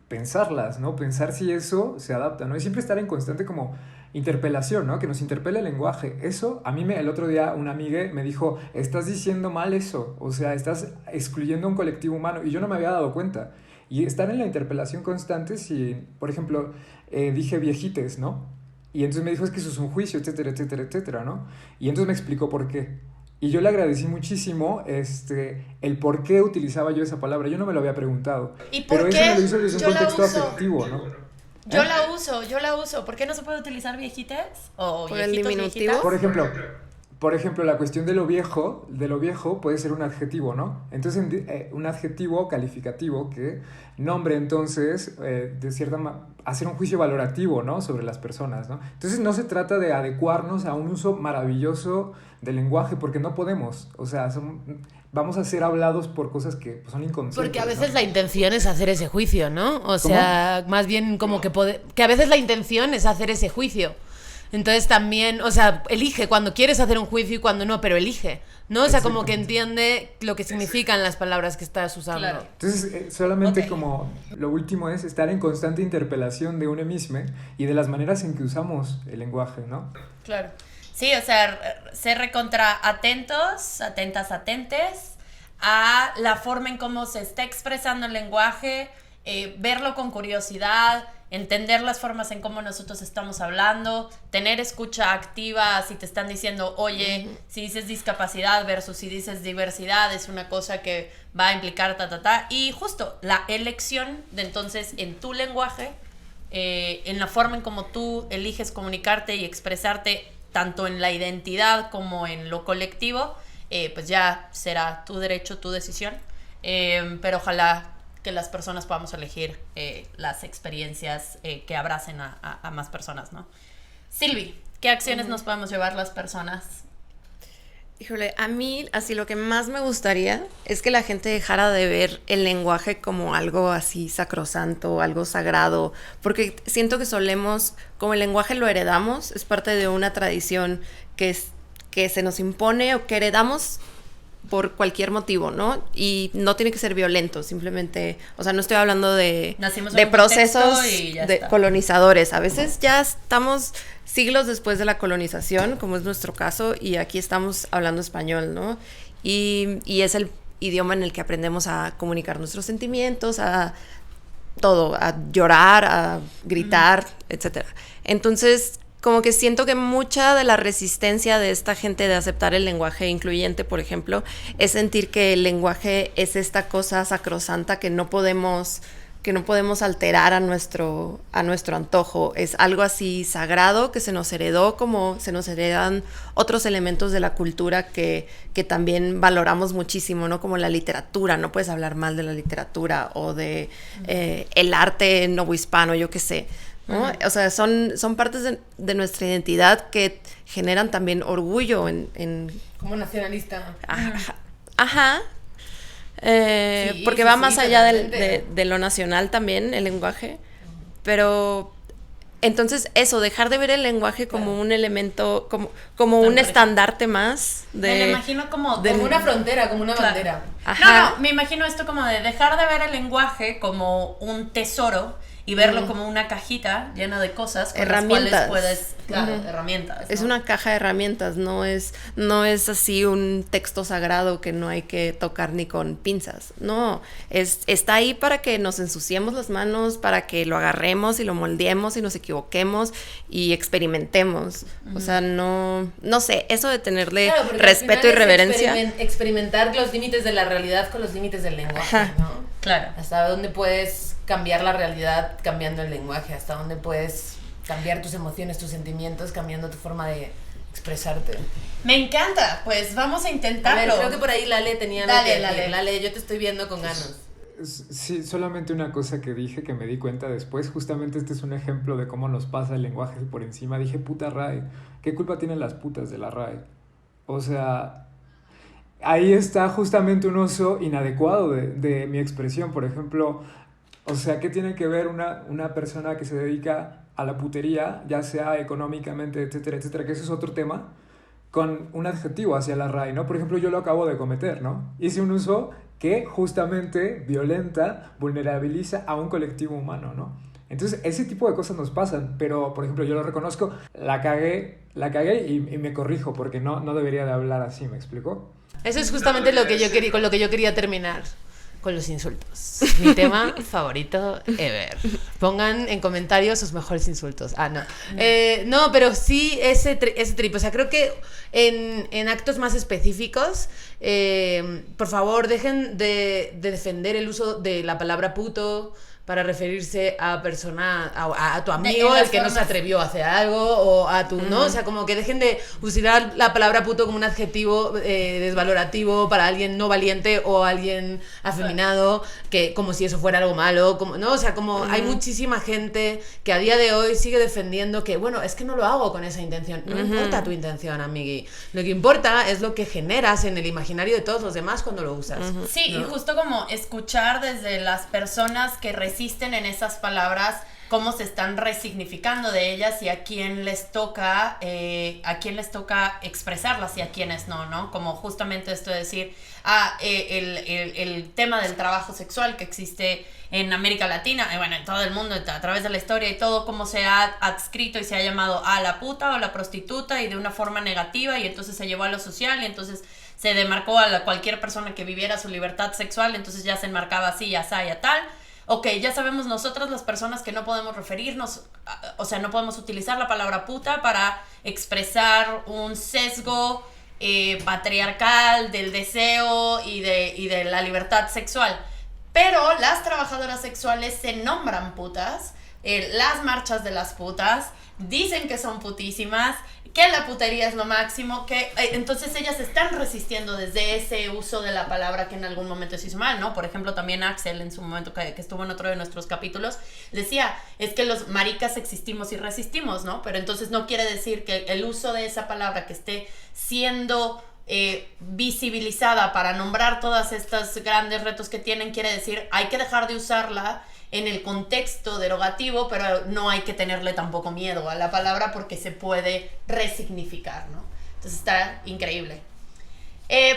S8: pensarlas, ¿no? Pensar si eso se adapta, ¿no? Y siempre estar en constante como interpelación, ¿no? Que nos interpele el lenguaje. Eso, a mí el otro día una amiga me dijo, estás diciendo mal eso, o sea, estás excluyendo a un colectivo humano, y yo no me había dado cuenta. Y estar en la interpelación constante, si, por ejemplo, dije viejites, ¿no? Y entonces me dijo, es que eso es un juicio, etcétera, etcétera, etcétera, ¿no? Y entonces me explicó por qué. Y yo le agradecí muchísimo el por qué utilizaba yo esa palabra. Yo no me lo había preguntado.
S6: ¿Y por
S8: pero
S6: qué?
S8: eso me lo hizo desde
S6: Yo
S8: un
S6: la
S8: contexto
S6: uso.
S8: afectivo, ¿no?
S6: Yo la uso. ¿Por qué no se puede utilizar viejites? O
S7: ¿Por el
S6: viejitos,
S7: diminutivo?
S6: viejitas?
S8: Por ejemplo, la cuestión de lo viejo puede ser un adjetivo, ¿no? Entonces, un adjetivo calificativo que nombre entonces, de cierta manera, hacer un juicio valorativo, ¿no? Sobre las personas, ¿no? Entonces, no se trata de adecuarnos a un uso maravilloso del lenguaje, porque no podemos. O sea, vamos a ser hablados por cosas que pues, son inconscientes.
S2: Porque a veces
S8: ¿no?
S2: la intención es hacer ese juicio, ¿no? O sea, más bien como que a veces la intención es hacer ese juicio. Entonces también, o sea, elige cuando quieres hacer un juicio y cuando no, pero elige, ¿no? O sea, como que entiende lo que significan las palabras que estás usando.
S6: Claro.
S8: Entonces, solamente
S6: Ok.
S8: como lo último es estar en constante interpelación de uno mismo y de las maneras en que usamos el lenguaje, ¿no?
S6: Claro. Sí, o sea, ser recontra atentos, atentas, atentes a la forma en cómo se está expresando el lenguaje, verlo con curiosidad, entender las formas en cómo nosotros estamos hablando, tener escucha activa si te están diciendo, oye, si dices discapacidad versus si dices diversidad, es una cosa que va a implicar y justo la elección de entonces en tu lenguaje, en la forma en cómo tú eliges comunicarte y expresarte tanto en la identidad como en lo colectivo, pues ya será tu derecho, tu decisión, pero ojalá que las personas podamos elegir las experiencias que abracen a más personas, ¿no? Silvi, ¿qué acciones nos podemos llevar las personas?
S7: Híjole, a mí así lo que más me gustaría es que la gente dejara de ver el lenguaje como algo así sacrosanto, algo sagrado, porque siento que solemos, como el lenguaje lo heredamos, es parte de una tradición que se nos impone o que heredamos por cualquier motivo, ¿no? Y no tiene que ser violento, simplemente, o sea, no estoy hablando de
S6: Nacimos en
S7: de
S6: un
S7: procesos
S6: contexto y ya
S7: de
S6: está.
S7: colonizadores. A veces ya estamos siglos después de la colonización, como es nuestro caso, y aquí estamos hablando español, ¿no? Y es el idioma en el que aprendemos a comunicar nuestros sentimientos, a todo, a llorar, a gritar, etcétera. Entonces, como que siento que mucha de la resistencia de esta gente de aceptar el lenguaje incluyente, por ejemplo, es sentir que el lenguaje es esta cosa sacrosanta que no podemos alterar a nuestro antojo. Es algo así sagrado que se nos heredó, como se nos heredan otros elementos de la cultura que también valoramos muchísimo, ¿no? Como la literatura, no puedes hablar mal de la literatura o de el arte novohispano, yo qué sé, ¿no? O sea, son partes de nuestra identidad que generan también orgullo en
S2: Como nacionalista.
S7: Ajá.
S2: Sí,
S7: Porque
S2: sí,
S7: va
S2: sí,
S7: más allá
S2: totalmente.
S7: de lo nacional también, el lenguaje. Pero entonces eso, dejar de ver el lenguaje como un elemento, como un estandarte más
S6: Me lo imagino como
S2: Como una frontera, como una
S6: Claro.
S2: bandera.
S7: Ajá.
S6: No, me imagino esto como de dejar de ver el lenguaje como un tesoro y verlo como una cajita llena de cosas con
S7: Herramientas.
S6: las cuales puedes, claro,
S7: Ujú.
S6: herramientas.
S7: Es
S6: ¿no?
S7: una caja de herramientas, no es así un texto sagrado que no hay que tocar ni con pinzas. No, está ahí para que nos ensuciemos las manos, para que lo agarremos y lo moldeemos y nos equivoquemos y experimentemos. O sea, no sé, eso de tenerle
S2: Claro, porque al
S7: respeto y
S2: final es
S7: reverencia.
S2: experimentar los límites de la realidad con los límites del lenguaje,
S7: Ajá.
S2: ¿no?
S6: Claro.
S2: Hasta dónde puedes cambiar la realidad cambiando el lenguaje, hasta dónde puedes cambiar tus emociones, tus sentimientos, cambiando tu forma de expresarte.
S6: Me encanta, pues vamos a
S2: A
S6: intentarlo.
S2: ver, creo que por ahí Lale tenía algo
S6: Dale,
S2: que decir.
S6: Lale.
S2: Lale, yo te estoy viendo con ganas.
S8: Sí, solamente una cosa que dije que me di cuenta después, justamente este es un ejemplo de cómo nos pasa el lenguaje por encima. Dije puta RAE, ¿qué culpa tienen las putas de la RAE? O sea, ahí está justamente un uso inadecuado de mi expresión, por ejemplo. O sea, ¿qué tiene que ver una persona que se dedica a la putería, ya sea económicamente, etcétera, etcétera, que eso es otro tema, con un adjetivo hacia la RAE, ¿no? Por ejemplo, yo lo acabo de cometer, ¿no? Hice un uso que justamente violenta, vulnerabiliza a un colectivo humano, ¿no? Entonces, ese tipo de cosas nos pasan, pero, por ejemplo, yo lo reconozco, la cagué y me corrijo, porque no debería de hablar así, ¿me explico?
S2: Eso es justamente lo que yo quería, con lo que yo quería terminar. Con los insultos. Mi tema favorito ever. Pongan en comentarios sus mejores insultos. No. No, pero sí ese trip. O sea, creo que en actos más específicos, por favor, dejen de defender el uso de la palabra puto para referirse a persona, a tu amigo,
S6: en
S2: el
S6: las
S2: que no se
S6: formas.
S2: atrevió a hacer algo, o a tu, ¿no? O sea, como que dejen de usar la palabra puto como un adjetivo desvalorativo para alguien no valiente o alguien afeminado, que como si eso fuera algo malo, como, ¿no? O sea, como hay muchísima gente que a día de hoy sigue defendiendo que, bueno, es que no lo hago con esa intención. No importa tu intención, amigui. Lo que importa es lo que generas en el imaginario de todos los demás cuando lo usas.
S6: Sí,
S2: ¿no?
S6: y justo como escuchar desde las personas que resisten en esas palabras cómo se están resignificando de ellas y a quién les toca expresarlas y a quiénes no, ¿no? Como justamente esto de decir, el tema del trabajo sexual que existe en América Latina, bueno, en todo el mundo, a través de la historia y todo, cómo se ha adscrito y se ha llamado a la puta o la prostituta y de una forma negativa, y entonces se llevó a lo social y entonces se demarcó a cualquier persona que viviera su libertad sexual, entonces ya se enmarcaba así, ya tal. Ok, ya sabemos nosotras las personas que no podemos referirnos, o sea, no podemos utilizar la palabra puta para expresar un sesgo patriarcal del deseo y de la libertad sexual. Pero las trabajadoras sexuales se nombran putas, las marchas de las putas, dicen que son putísimas, que la putería es lo máximo, que entonces ellas están resistiendo desde ese uso de la palabra que en algún momento se hizo mal, ¿no? Por ejemplo, también Axel en su momento que estuvo en otro de nuestros capítulos decía, es que los maricas existimos y resistimos, ¿no? Pero entonces no quiere decir que el uso de esa palabra que esté siendo visibilizada para nombrar todos estos grandes retos que tienen, quiere decir hay que dejar de usarla en el contexto derogativo, pero no hay que tenerle tampoco miedo a la palabra porque se puede resignificar, ¿no? Entonces está increíble.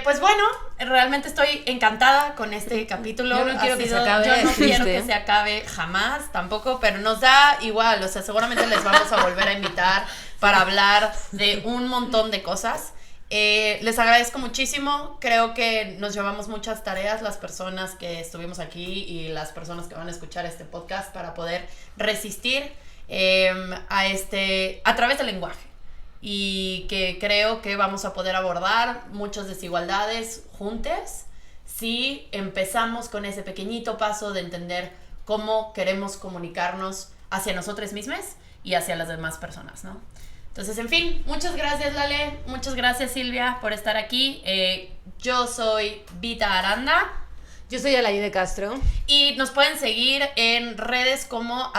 S6: Pues bueno, realmente estoy encantada con este capítulo.
S2: Yo no quiero que se acabe.
S6: Yo no quiero
S2: ¿Viste?
S6: que se acabe jamás tampoco, pero nos da igual, o sea, seguramente les vamos a volver a invitar para hablar de un montón de cosas. Les agradezco muchísimo, creo que nos llevamos muchas tareas las personas que estuvimos aquí y las personas que van a escuchar este podcast para poder resistir a través del lenguaje, y que creo que vamos a poder abordar muchas desigualdades juntas si empezamos con ese pequeñito paso de entender cómo queremos comunicarnos hacia nosotros mismos y hacia las demás personas, ¿no? Entonces, en fin, muchas gracias, Lale, muchas gracias, Silvia, por estar aquí. Yo soy Vita Aranda.
S2: Yo soy Alaide Castro.
S6: Y nos pueden seguir en redes como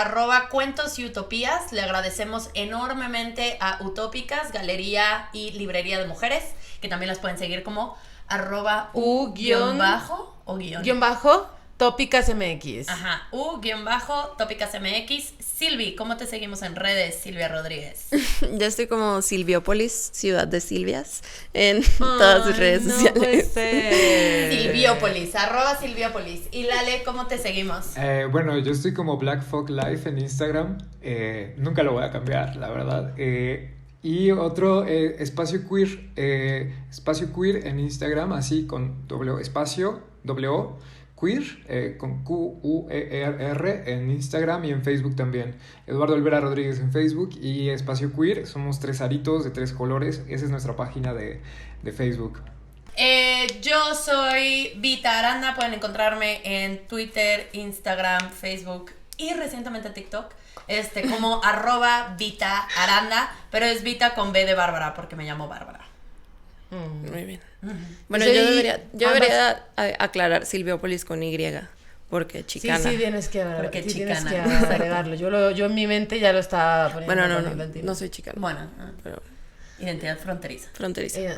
S6: @cuentos y utopías. Le agradecemos enormemente a Utópicas, Galería y Librería de Mujeres, que también las pueden seguir como @u_bajo o guión.
S2: Tópicas MX.
S6: Ajá, _Tópicas MX. Silvi, ¿cómo te seguimos en redes, Silvia Rodríguez?
S7: Ya estoy como Silviópolis, ciudad de Silvias, en todas sus redes
S2: no
S7: sociales.
S2: puede ser.
S6: Silviópolis, @Silviópolis. Y Lale, ¿cómo te seguimos?
S8: Bueno, yo estoy como Black Fog Life en Instagram. Nunca lo voy a cambiar, la verdad. Y otro, espacio queer en Instagram, así con espacio queer, con QUER en Instagram y en Facebook también. Eduardo Olvera Rodríguez en Facebook y Espacio Queer. Somos 3 aritos de 3 colores. Esa es nuestra página de Facebook.
S6: Yo soy Vita Aranda. Pueden encontrarme en Twitter, Instagram, Facebook y recientemente TikTok. Como @Vita Aranda, pero es Vita con B de Bárbara porque me llamo Bárbara.
S7: Muy bien. Bueno,
S2: Sí,
S7: yo debería
S2: ambas.
S7: aclarar Silviópolis con Y, porque chicana.
S2: Sí, tienes que
S6: Porque
S2: tienes
S6: chicana.
S2: que agregarlo. Yo en mi mente ya lo estaba poniendo.
S7: Bueno,
S2: con el
S7: no soy chicana.
S6: Bueno,
S7: Pero
S6: identidad fronteriza.
S7: fronteriza.
S2: Eh,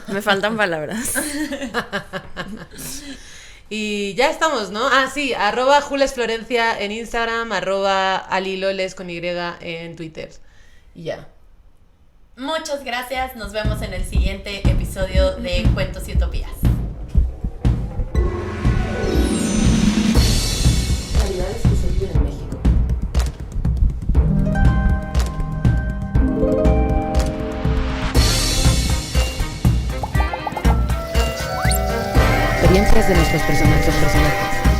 S7: Me faltan palabras.
S2: Y ya estamos, ¿no? Sí, @JulesFlorencia en Instagram, @aliloles con Y en Twitter. Y ya.
S6: Muchas gracias. Nos vemos en el siguiente episodio de Cuentos y Utopías.
S2: Realidades que se viven en México. Experiencias de nuestros personajes.